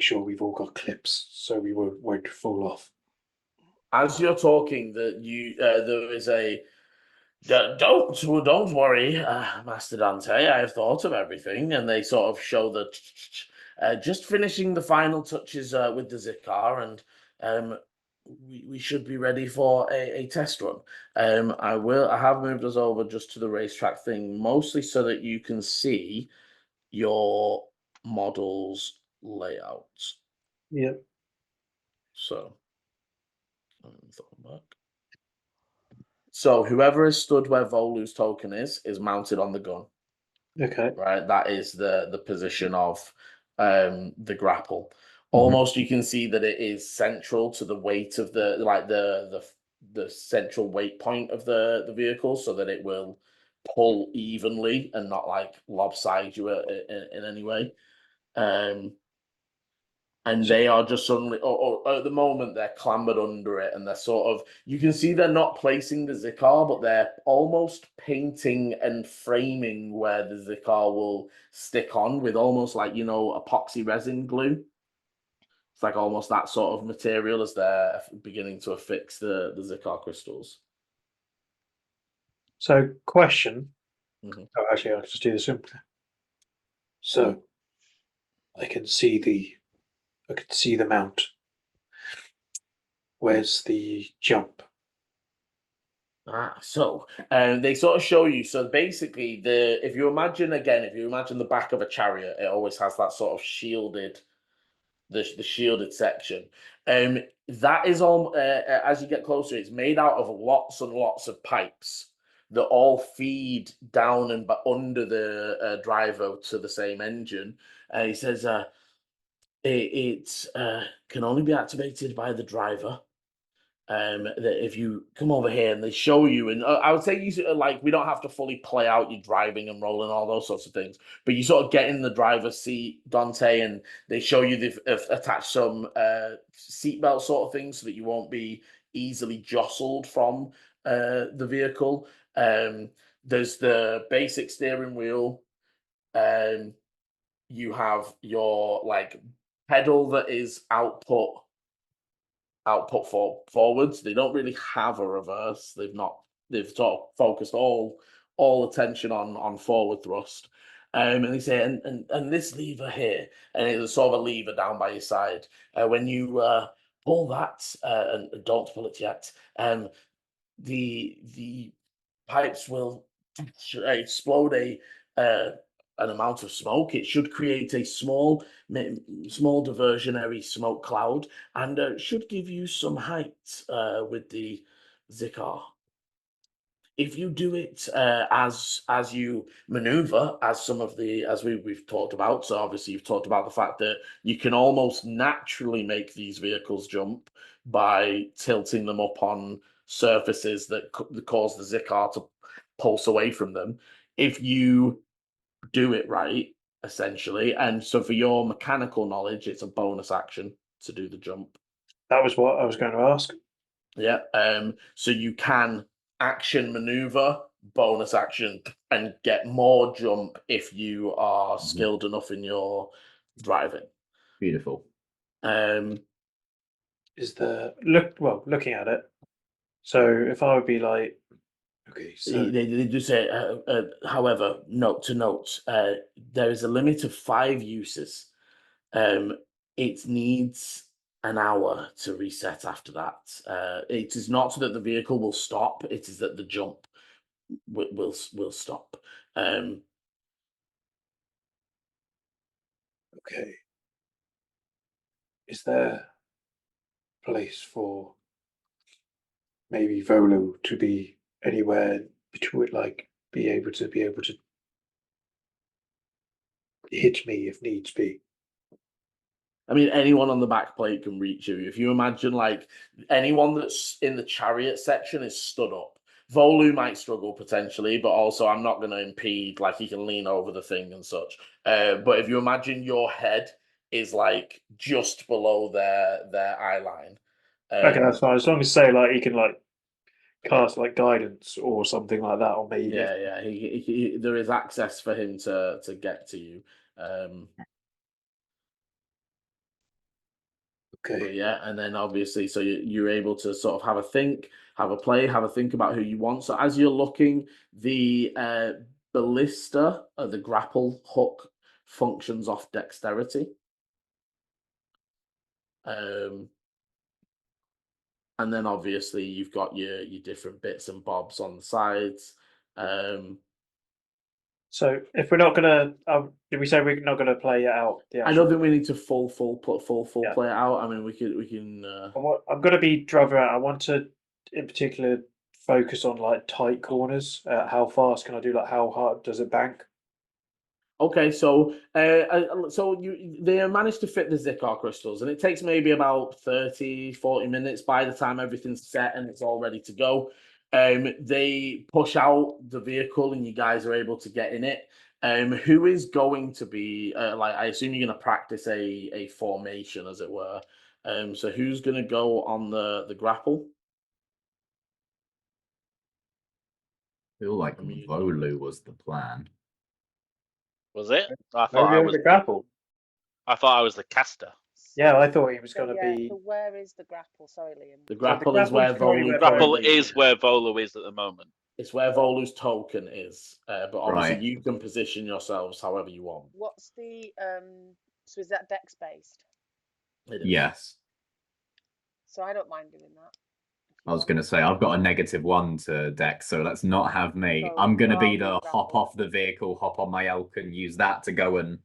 sure we've all got clips so we won't fall off. As you're talking, there is a don't worry, Master Dante. I have thought of everything, and they sort of show that just finishing the final touches with the Zikar, and we should be ready for a test run. I have moved us over just to the racetrack thing, mostly so that you can see your model's layout. Yep. So, back. So whoever is stood where Volu's token is mounted on the gun. Okay. Right, that is the position of the grapple. Almost you can see that it is central to the weight of the central weight point of the vehicle, so that it will pull evenly and not lopside you in any way. And they are just suddenly, at the moment, they're clambered under it, and they're sort of, you can see they're not placing the Zikar, but they're almost painting and framing where the Zikar will stick on with almost epoxy resin glue. It's almost that sort of material as they're beginning to affix the Zikar crystals. So, question. Mhm. Oh, actually, I'll just do this simply. So, I can see the mount. Where's the jump? So they sort of show you. So basically, if you imagine the back of a chariot, it always has that sort of shielded, the shielded section. That is all. As you get closer, it's made out of lots and lots of pipes that all feed down and under the driver to the same engine. He says it can only be activated by the driver. That if you come over here and they show you, and I would say like we don't have to fully play out you driving and rolling all those sorts of things, but you sort of get in the driver's seat, Dante, and they show you they've attached some seatbelt sort of things so that you won't be easily jostled from the vehicle. There's the basic steering wheel. You have your like pedal that is output forwards. They don't really have a reverse. They've sort of focused all attention on forward thrust. And they say, and this lever here, and it's sort of a lever down by your side. When you pull that, and don't pull it yet, the pipes will explode an amount of smoke. It should create a small diversionary smoke cloud, and should give you some height with the Zikar. If you do it as you maneuver, as we've talked about, so obviously you've talked about the fact that you can almost naturally make these vehicles jump by tilting them up on surfaces that cause the Zikar to pulse away from them. If you do it right, essentially, and so for your mechanical knowledge, it's a bonus action to do the jump. That was what I was going to ask. Yeah. So you can action maneuver, bonus action, and get more jump if you are skilled enough in your driving. Beautiful. Is the looking at it? So if I would be like, okay, so They do say, however, note to note, there is a limit of 5 uses. It needs an hour to reset after that. It is not so that the vehicle will stop, it is that the jump will stop. okay, is there a place for maybe Volu to be anywhere between, like, be able to hit me if needs be? I mean, anyone on the back plate can reach you. If you imagine, like, anyone that's in the chariot section is stood up. Volu might struggle potentially, but also I'm not going to impede. Like, he can lean over the thing and such. But if you imagine your head is like just below their eye line. Okay, that's fine. As long as say like he can like cast like guidance or something like that on me. Yeah. There is access for him to get to you. Okay. But yeah, and then obviously, so you're able to sort of have a think about who you want. So as you're looking, the ballista, the grapple hook, functions off dexterity. And then obviously you've got your different bits and bobs on the sides. So if we're not gonna, did we say we're not gonna play it out? The I actual... don't think we need to full Yeah. play it out. I mean, we can. I'm gonna be driving around. I want to, in particular, focus on like tight corners. How fast can I do? Like how hard does it bank? Okay, so they managed to fit the Zikar crystals, and it takes maybe about 30-40 minutes by the time everything's set and it's all ready to go. They push out the vehicle and you guys are able to get in it. Who is going to be like? I assume you're going to practice a formation, as it were. So who's going to go on the grapple? I feel like I mean, Volu was the plan. Was it? I thought Maybe I over was. the grapple. I thought I was the caster. Yeah, I thought he was So, gonna yeah, be. so where is the grapple? Sorry, Liam. The grapple is grapple's where currently Volu where Grapple currently is where Volu is at the moment. It's where Volu's token is, but obviously Right. you can position yourselves however you want. What's the so is that dex based? It is. Yes. So I don't mind doing that. if you I was want. going to say, I've got a -1 to dex, so let's not have me. So I'm going to be rather than the hop grapple. off the vehicle, hop on my elk, and use that to go and.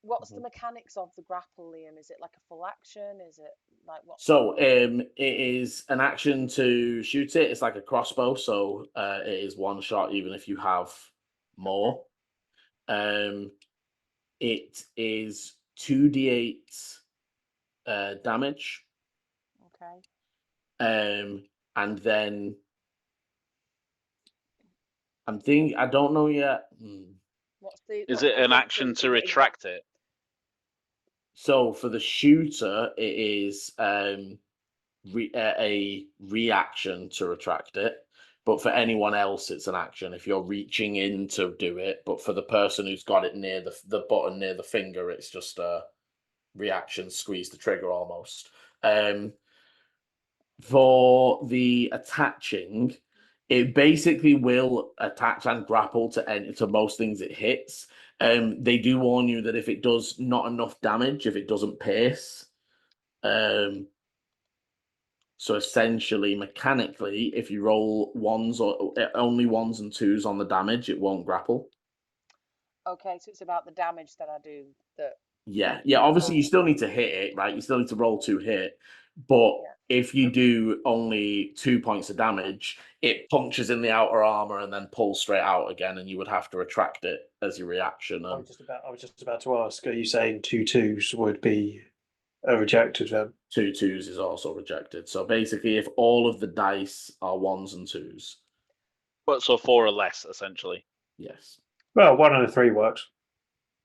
What's the mechanics of the grapple, Liam? Is it like a full action? Is it like what? So it is an action to shoot it. It's like a crossbow, so it is one shot even if you have more. It is 2d8 damage. Okay. And then I don't know yet. What's the? Is what's it the an action difference? to Is it retract it? So for the shooter, it is a reaction to retract it. But for anyone else, it's an action if you're reaching in to do it. But for the person who's got it near the button near the finger, it's just a reaction, squeeze the trigger almost. For the attaching, it basically will attach and grapple to most things it hits. They do warn you that if it does not enough damage, if it doesn't pierce, so essentially mechanically, if you roll ones or only ones and twos on the damage, it won't grapple. Okay, so it's about the damage that I do. That Yeah. Obviously, you still need to hit it, right? You still need to roll 2 hit, but if you do only 2 points of damage, it punctures in the outer armor and then pulls straight out again, and you would have to retract it as your reaction. I was just about to ask. Are you saying 2 2s would be rejected then? 2 2s is also rejected. So basically, if all of the dice are 1s and 2s, But so 4 or less, essentially. yes. Well, 1 and a 3 works.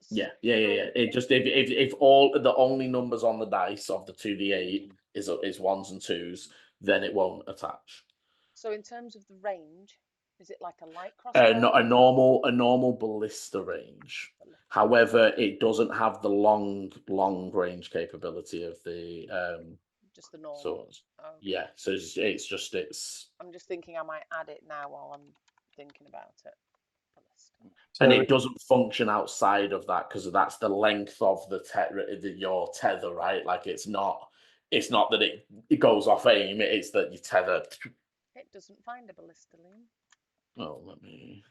Yeah. It just if all the only numbers on the dice of the 2d8 is 1s and 2s, then it won't attach. So in terms of the range, is it like a light crossbow? Not a normal ballista range. However, it doesn't have the long range capability of the just the normal. swords. Yeah, so it's. I'm just thinking I might add it now while I'm thinking about it. And it doesn't function outside of that because that's the length of your tether, right? Like it's not that it goes off aim. It's that you tether. It doesn't find a ballista, Liam. Oh, let me.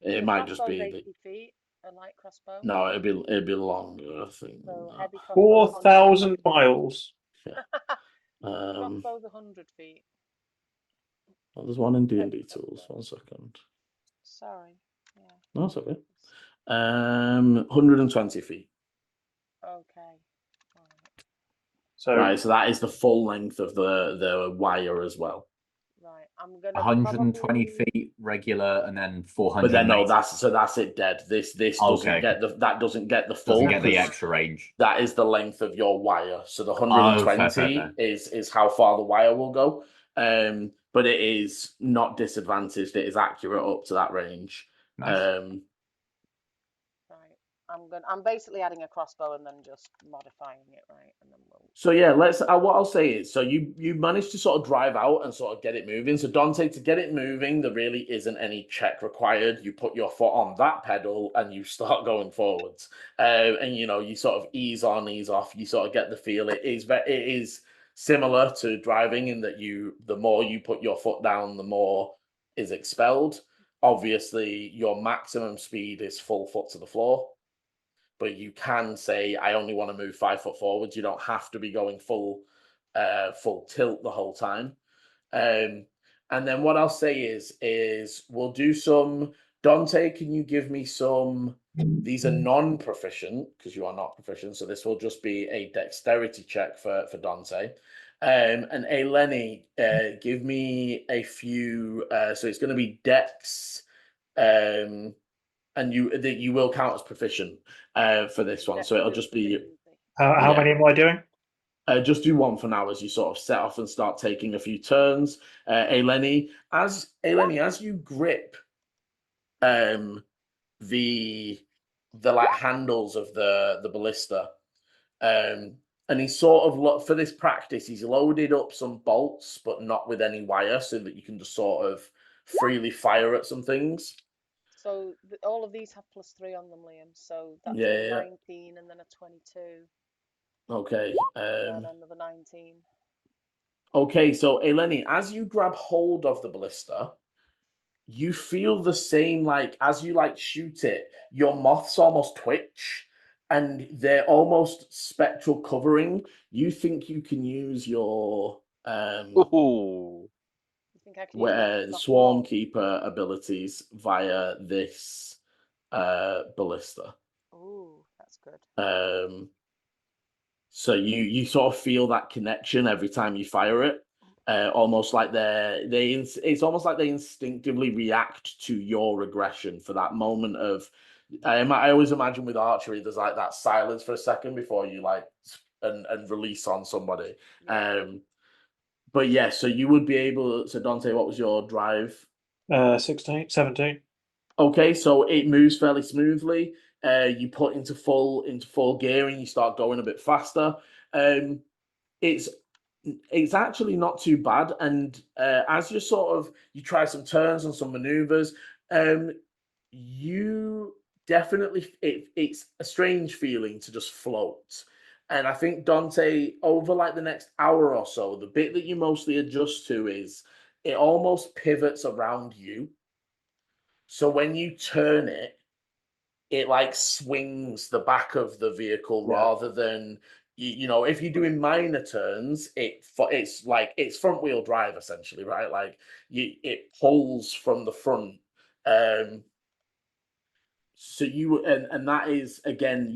It might just be 80 feet. A light crossbow. No, it'd be longer. I think. So heavy crossbow. 4,000 miles. Yeah. Crossbow's 100 feet. Well, there's one in D&D tools. 1 second. Sorry. Yeah. No, it's okay. 120 feet. Okay. So Right, so that is the full length of the wire as well. Right, I'm gonna 120 probably... feet regular, and then 400. But then no, that's it dead. This doesn't get the full. Doesn't get the extra range. That is the length of your wire. So the 120 fair. is how far the wire will go. But it is not disadvantaged. It is accurate up to that range. Nice. I'm basically adding a crossbow and then just modifying it, right? And then So yeah, what I'll say is, so you managed to sort of drive out and sort of get it moving. So Dante, to get it moving, there really isn't any check required. You put your foot on that pedal and you start going forwards. And you sort of ease on, ease off. You sort of get the feel. It is similar to driving in that the more you put your foot down, the more is expelled. Obviously, your maximum speed is full foot to the floor. But you can say, I only want to move 5 foot forwards. You don't have to be going full tilt the whole time. And then what I'll say is we'll do some. Dante, can you give me some? These are non-proficient because you are not proficient. So this will just be a dexterity check for Dante. And Eleni, give me a few. So it's going to be dex. And you will count as proficient for this one. So it'll just be. How many am I doing? Just do 1 for now as you sort of set off and start taking a few turns. Eleni, as you grip the like handles of the ballista, and he's sort of for this practice, he's loaded up some bolts, but not with any wire, so that you can just sort of freely fire at some things. So all of these have +3 on them, Liam. So that's Yeah, a yeah. 19 and then a 22, Okay. and then another 19. Okay, so Eleni, as you grab hold of the ballista, you feel the same, like as you like shoot it, your moths almost twitch and they're almost spectral covering. You think you can use your Ooh. You think I can use my knock 'em swarm all? keeper abilities via this ballista. Ooh, that's good. So you sort of feel that connection every time you fire it. Almost like it's almost like they instinctively react to your aggression for that moment of. I always imagine with archery, there's like that silence for a second before you like and release on somebody. Yeah. But yeah, so you would be able. So Dante, what was your drive? 16, 17. Okay, so it moves fairly smoothly. You put into full gear and you start going a bit faster. It's it's actually not too bad. And as you try some turns and some maneuvers, you definitely it's a strange feeling to just float. And I think Dante, over like the next hour or so, the bit that you mostly adjust to is it almost pivots around you. So when you turn it, it like swings the back of the vehicle Yeah. rather than if you're doing minor turns, it's like it's front wheel drive essentially, right? Like it pulls from the front. So and that is again,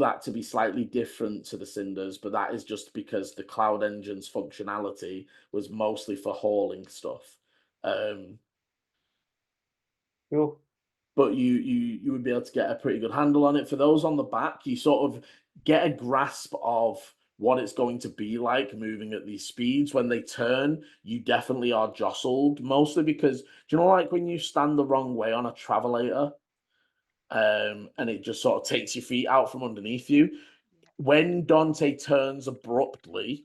that to be slightly different to the Cinders, but that is just because the Cloud Engine's functionality was mostly for hauling stuff. Cool. But you would be able to get a pretty good handle on it. For those on the back, you sort of get a grasp of what it's going to be like moving at these speeds. When they turn, you definitely are jostled, mostly because, do you know, like when you stand the wrong way on a travelator, and it just sort of takes your feet out from underneath you? When Dante turns abruptly,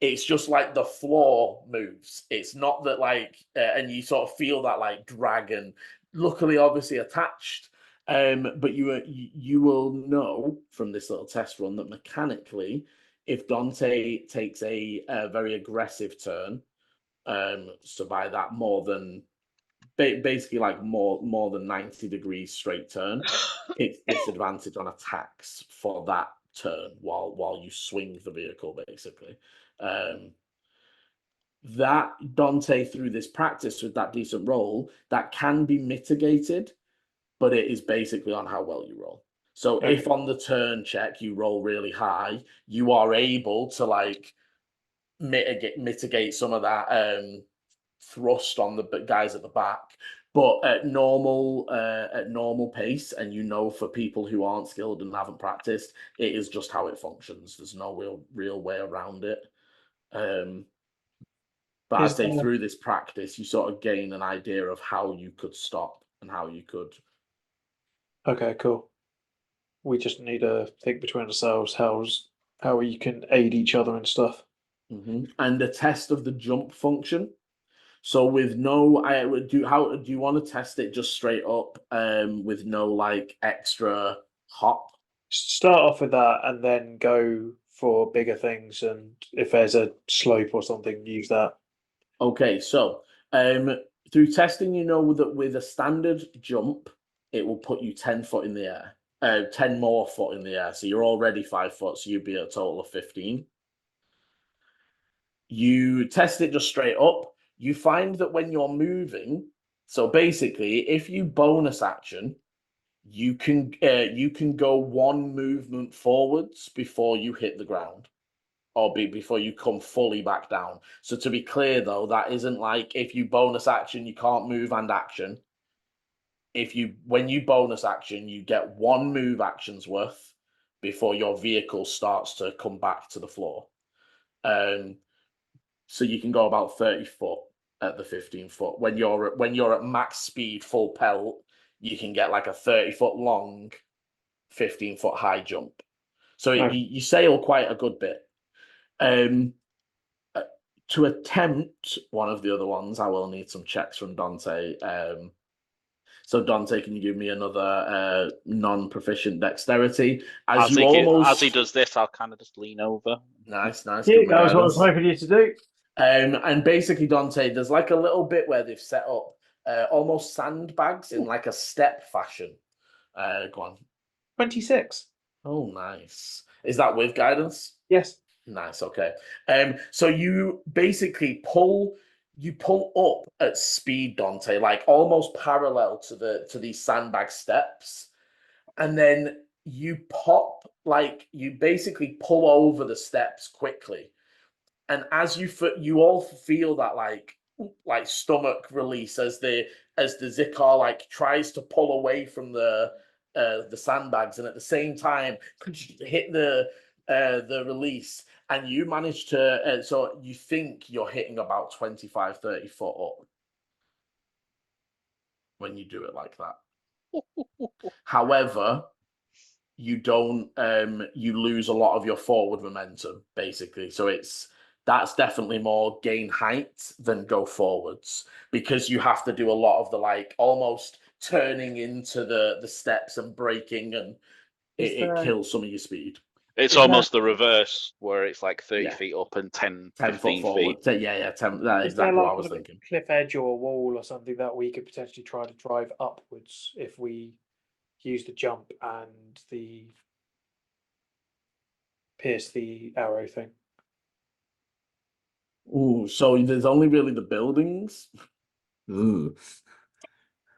it's just like the floor moves. It's not that like, and you sort of feel that like drag, and luckily, obviously attached. But you will know from this little test run that mechanically, if Dante takes a very aggressive turn, so by that more than basically like more than 90 degrees straight turn, it's disadvantage on attacks for that turn while you swing the vehicle basically. That Dante, through this practice with that decent roll, that can be mitigated, but it is basically on how well you roll. So Okay. if on the turn check you roll really high, you are able to like mitigate some of that thrust on the guys at the back. But at normal pace, and for people who aren't skilled and haven't practiced, it is just how it functions. There's no real way around it. But I'd say through this practice, you sort of gain an idea of how you could stop and how you could. Okay, cool. We just need to think between ourselves how we can aid each other and stuff. And the test of the jump function. So with no, how do you want to test it just straight up, with no like extra hop? Start off with that and then go for bigger things. And if there's a slope or something, use that. Okay, so through testing, that with a standard jump, it will put you 10 foot in the air, 10 more foot in the air. So you're already 5 foot, so you'd be at a total of 15. You test it just straight up. You find that when you're moving, so basically, if you bonus action, you can go one movement forwards before you hit the ground, or before you come fully back down. So to be clear, though, that isn't like if you bonus action, you can't move and action. When you bonus action, you get one move action's worth before your vehicle starts to come back to the floor. So you can go about 30 foot at the 15 foot. When you're at max speed, full pelt, you can get like a 30-foot long, 15-foot high jump. So Okay. you sail quite a good bit. to attempt one of the other ones, I will need some checks from Dante. So Dante, can you give me another non-proficient dexterity? As he does this, I'll kind of just lean over. Nice. Yeah, Good that was what I was guidance. hoping you to do. And basically, Dante, there's like a little bit where they've set up almost sandbags in like a step fashion. Go on. 26. Oh, nice. Is that with guidance? Yes. Nice. Okay. So you basically pull up at speed, Dante, like almost parallel to these sandbag steps, and then you basically pull over the steps quickly. And as you all feel that like stomach release as the Zikar like tries to pull away from the sandbags, and at the same time hit the release, and you manage to so you think you're hitting about 25-30 foot up when you do it like that. However, you don't you lose a lot of your forward momentum basically, so that's definitely more gain height than go forwards, because you have to do a lot of the like almost turning into the steps and braking, and it kills some of your speed. It's almost the reverse, where it's like 30 feet up and 10 foot 15 forward. feet. Yeah, 10. That is Is there exactly what I like was a thinking. cliff edge or a wall or something that we could potentially try to drive upwards if we use the jump and the pierce the arrow thing? Ooh, so there's only really the buildings. Ooh.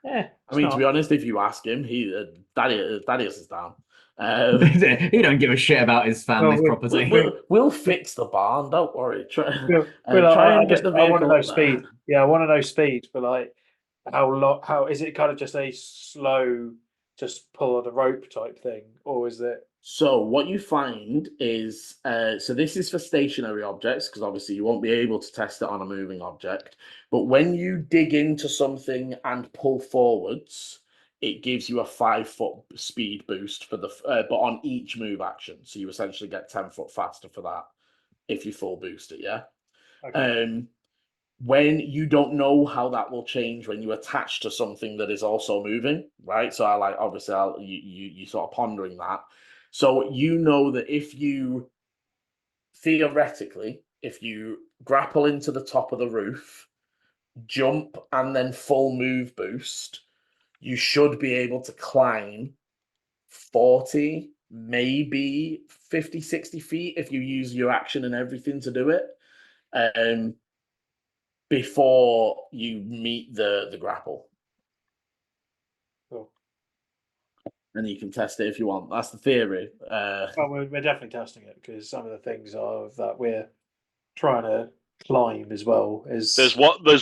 Yeah. I mean, to be honest, if you ask him, Thaddeus is down. He don't give a shit about his family's Well, property. We'll fix the barn. Don't worry. Try I and get the vehicle. want to know up there. speed. Yeah, I want to know speed, but like how is it kind of just a slow, just pull on a rope type thing, or is it? So what you find is, so this is for stationary objects, because obviously you won't be able to test it on a moving object. But when you dig into something and pull forwards, it gives you a 5-foot speed boost for the, but on each move action. So you essentially get 10 foot faster for that if you full boost it. Yeah. Okay. When you don't know how that will change when you attach to something that is also moving, right? So you sort of pondering that. So you know that if you theoretically, if you grapple into the top of the roof, jump, and then full move boost, you should be able to climb 40, maybe 50, 60 feet if you use your action and everything to do it. Before you meet the grapple. Cool. And you can test it if you want. That's the theory. Well, we're definitely testing it because some of the things are that we're trying to climb as well. There's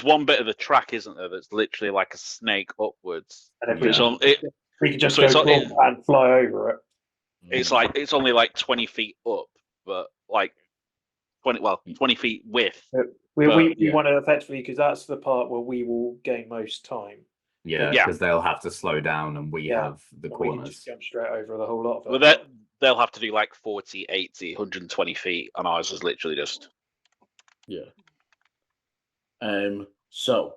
one bit of the track, isn't there, that's literally like a snake upwards. And if we could just so go and fly over it. It's only like 20 feet up, but like 20 feet width. We want to effectively, because that's the part where we will gain most time. Yeah, because they'll have to slow down and we have the corners. We can just jump straight over the whole lot of it. Well, they'll have to do like 40, 80, 120 feet, and ours is literally just... Yeah. So,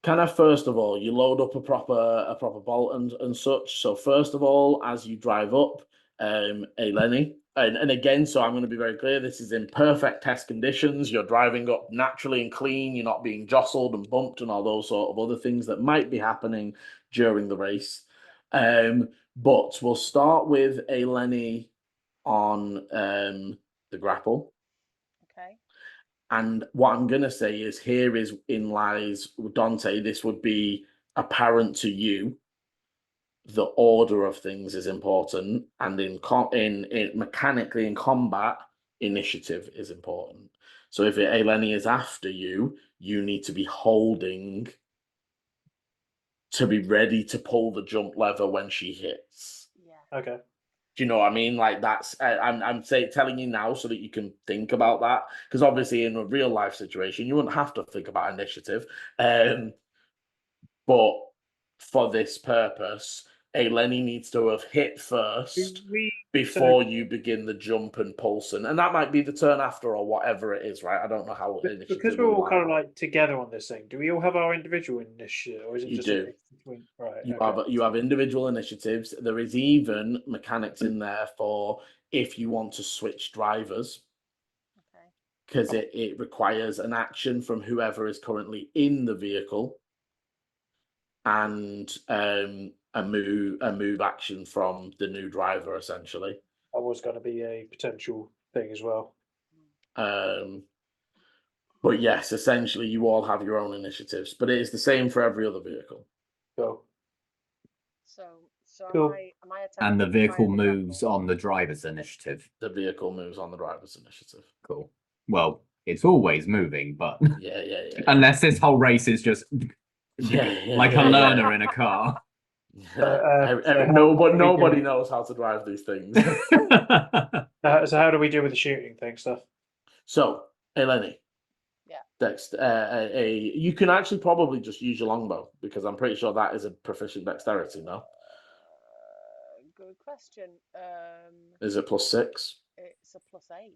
can I first of all, you load up a proper bolt and such. So first of all, as you drive up, Eleni, and again, so I'm going to be very clear, this is in perfect test conditions. You're driving up naturally and clean. You're not being jostled and bumped and all those sort of other things that might be happening during the race. But we'll start with Eleni on the grapple. Okay. And what I'm going to say is herein lies Dante. This would be apparent to you. The order of things is important, and in mechanically in combat, initiative is important. So if Eleni is after you, you need to be holding to be ready to pull the jump lever when she hits. Yeah. Okay. Do you know what I mean? Like that's I'm telling you now so that you can think about that, because obviously in a real life situation you wouldn't have to think about initiative, but for this purpose, Eleni needs to have hit first We before you begin the jump and pulsing. And that might be the turn after or whatever it is, right? I don't know how because initiative we're all will kind of line up. like together on this thing. Do we all have our individual initiative, or is it You just do. a mix between? Right. You okay. have individual initiatives. There is even mechanics in there for if you want to switch drivers, Okay. because it requires an action from whoever is currently in the vehicle and a move action from the new driver, essentially. That was going to be a potential thing as well. But yes, essentially you all have your own initiatives, but it is the same for every other vehicle. So So Cool. am I attempting And the to vehicle fire the moves grapple? on the driver's initiative. The vehicle moves on the driver's initiative. Cool. Well, it's always moving, but Yeah. unless this whole race is just like a learner in a car. Nobody knows how to drive these things. so how do we deal with the shooting thing stuff? So, Eleni. Yeah. You can actually probably just use your longbow because I'm pretty sure that is a proficient dexterity, no? Good question. Is it +6? It's a +8.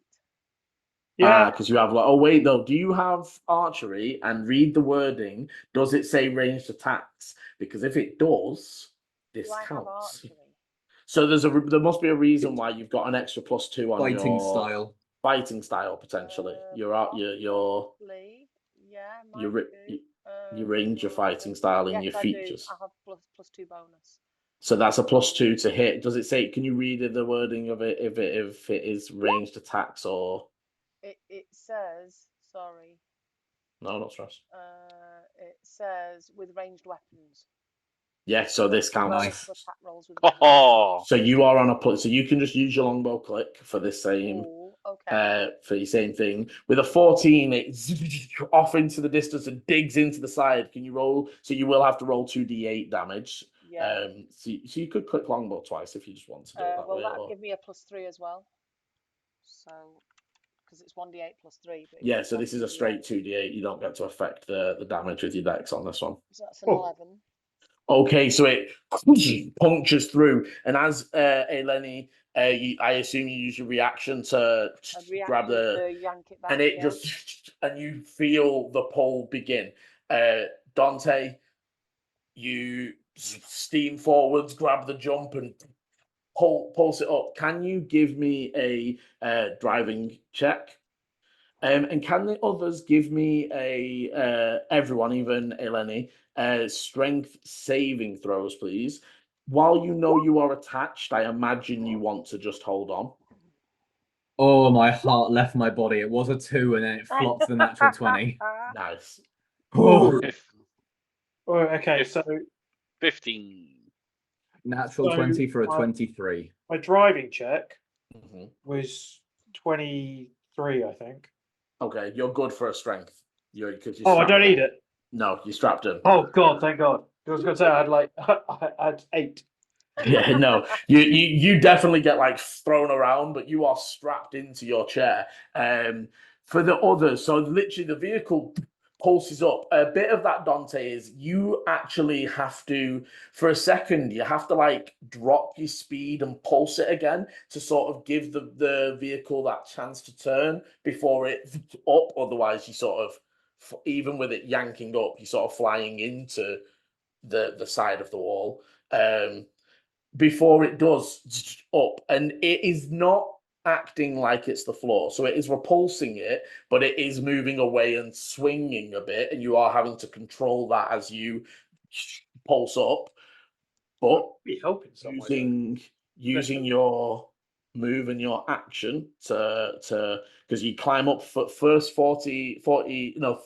Yeah. Because you have like, oh wait though, do you have archery and read the wording? Does it say ranged attacks? Because if it does, this Do I have counts. archery? So there must be a reason why you've got an extra +2 on Fighting your style. fighting style potentially. Your Possibly, yeah, your might ri- do. you range your fighting style in yes, your I features. do. I have +2 bonus. So that's a +2 to hit. Does it say? Can you read the wording of it if it is ranged attacks or? It says, sorry. No, not stress. It says with ranged weapons. Yeah, so this counts. Nice. Attack rolls with ranged Oh, So you are on a plus. So you can just use your longbow click for this same. weapons. Okay. For the same thing with a 14, it's off into the distance and digs into the side. Can you roll? So you will have to roll 2d8 damage. Yeah. So you could click longbow twice if you just want to do it that Well, way. that'll give me a +3 as well. So, because it's 1d8 +3. But Yeah, so this is a straight 2d8. You don't get to affect the damage with your dex on this one. So that's an 11. Okay, so it punctures through, and as Eleni, I assume you use your reaction to grab to yank it back, and it yeah. just and you feel the pull begin. Dante, you steam forwards, grab the jump, and pulse it up. Can you give me a driving check? And can the others give me everyone, even Eleni, strength saving throws, please? While you know you are attached, I imagine you want to just hold on. Oh, my heart left my body. It was a 2 and then it flopped to the natural 20. Nice. Oh, Oh, okay, so 15. natural So, 20 for a 23. my driving check Mhm. was 23, I think. Okay, you're good for a strength. Oh, I don't need it. No, you're strapped in. Oh God, thank God. I was going to say I had I had 8. Yeah, no, you definitely get like thrown around, but you are strapped into your chair. For the others, so literally the vehicle pulses up. A bit of that, Dante, is you actually have to, for a second, you have to like drop your speed and pulse it again to sort of give the vehicle that chance to turn before it up. Otherwise, you sort of, even with it yanking up, you're sort of flying into the side of the wall. Before it does up, and it is not acting like it's the floor, so it is repulsing it, but it is moving away and swinging a bit, and you are having to control that as you pulse up. But Be helping someone. using your move and your action to because you climb up for first 35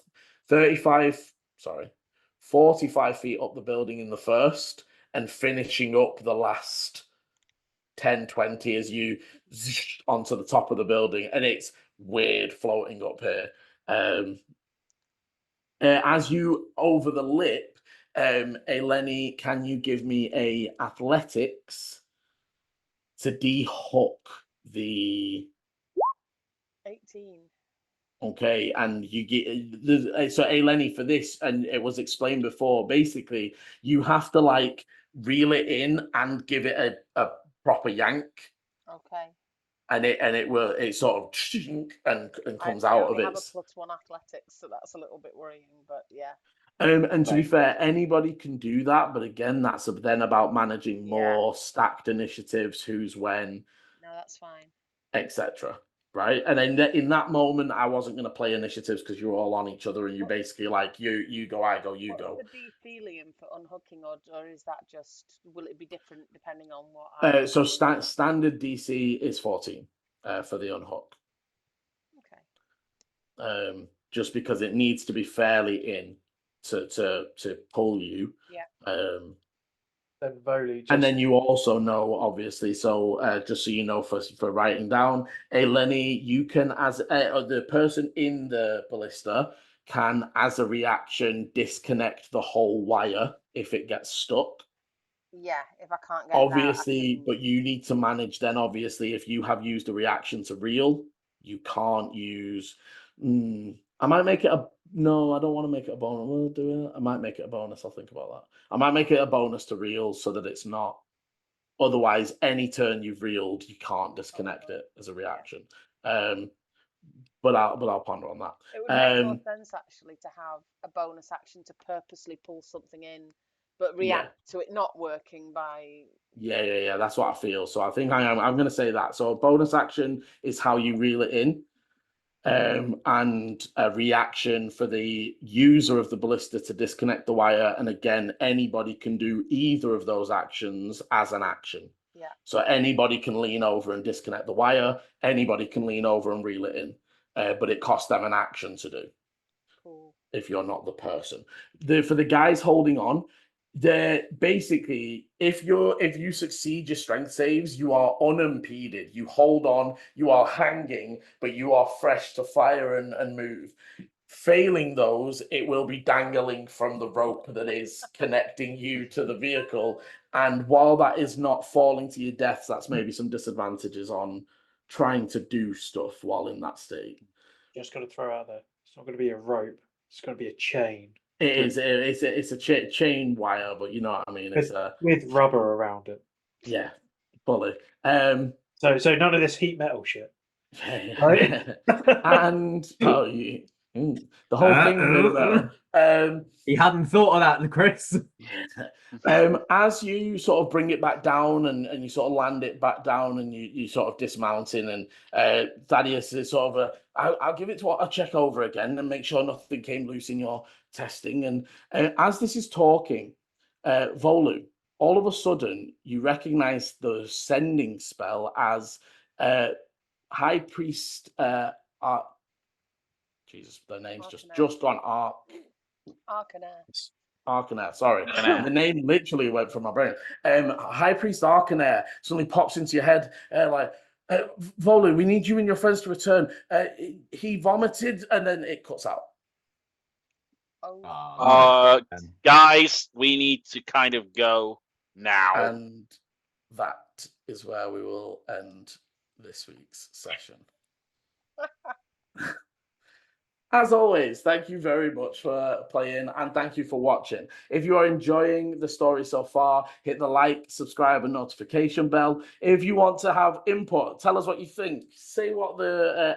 sorry 45 feet up the building in the first and finishing up the last 10-20 as you onto the top of the building, and it's weird floating up here. As you over the lip, Eleni, can you give me a athletics to de-hook the 18. Okay, and you get so Eleni for this, and it was explained before. Basically, you have to like reel it in and give it a proper yank, Okay. and it sort of and comes out of I have a it. +1 athletics, so that's a little bit worrying. But yeah. And to be fair, anybody can do that, but again, that's then about managing more stacked initiatives, who's when, No, that's fine. etc. Right? And then in that moment, I wasn't going to play initiatives because you're all on each other, and you're basically like you go, I go, you go. What's the defelium for unhooking, or is that just, will it be different depending on what? So standard DC is 14 for the unhook. Okay. Just because it needs to be fairly in to pull you. Yeah. Then Volu And then you also know, obviously, so just so you know, for writing down, Lenny, you can, as the person in the ballista, can, as a reaction, disconnect the whole wire if it gets stuck. Yeah, if I can't get that, Obviously, but you need to manage then, obviously, if you have used a reaction to reel, you can't use. I might make it a. No, I don't want to make it a bonus. We'll do it. I might make it a bonus. I'll think about that. I might make it a bonus to reel so that it's not. Otherwise, any turn you've reeled, you can't disconnect it as a reaction. But I'll ponder on that. It would make more sense actually to have a bonus action to purposely pull something in, but react to it not working by. Yeah. That's what I feel. So I think I'm going to say that. So a bonus action is how you reel it in. And a reaction for the user of the ballista to disconnect the wire. And again, anybody can do either of those actions as an action. Yeah. So anybody can lean over and disconnect the wire. Anybody can lean over and reel it in. But it costs them an action to do. Cool. If you're not the person. For the guys holding on, they're basically, if you succeed your strength saves, you are unimpeded. You hold on, you are hanging, but you are fresh to fire and move. Failing those, it will be dangling from the rope that is connecting you to the vehicle. And while that is not falling to your deaths, that's maybe some disadvantages on trying to do stuff while in that state. Just got to throw out there. It's not going to be a rope. It's going to be a chain. It is. It's a chain wire, but you know what I mean. It's with rubber around it. Yeah, fully. So none of this heat metal shit. Right? And the whole thing. He hadn't thought of that, Chris. As you sort of bring it back down and you sort of land it back down and you sort of dismounting, and Thaddeus is sort of I'll give it to a check over again and make sure nothing came loose in your testing. And as this is talking, Volu, all of a sudden you recognize the sending spell as High Priest. Jesus, the name's just gone Arcanair, sorry. The name literally went from my brain. High Priest Arcanair suddenly pops into your head, Volu, we need you and your friends to return. He vomited, and then it cuts out. Guys, we need to kind of go now. And that is where we will end this week's session. As always, thank you very much for playing, and thank you for watching. If you are enjoying the story so far, hit the like, subscribe, and notification bell. If you want to have input, tell us what you think. Say what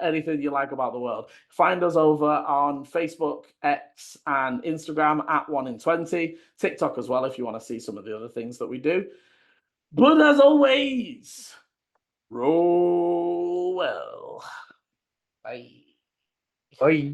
anything you like about the world. Find us over on Facebook, X, and Instagram at 1in20. TikTok as well if you want to see some of the other things that we do. But as always, roll well. Bye. Bye.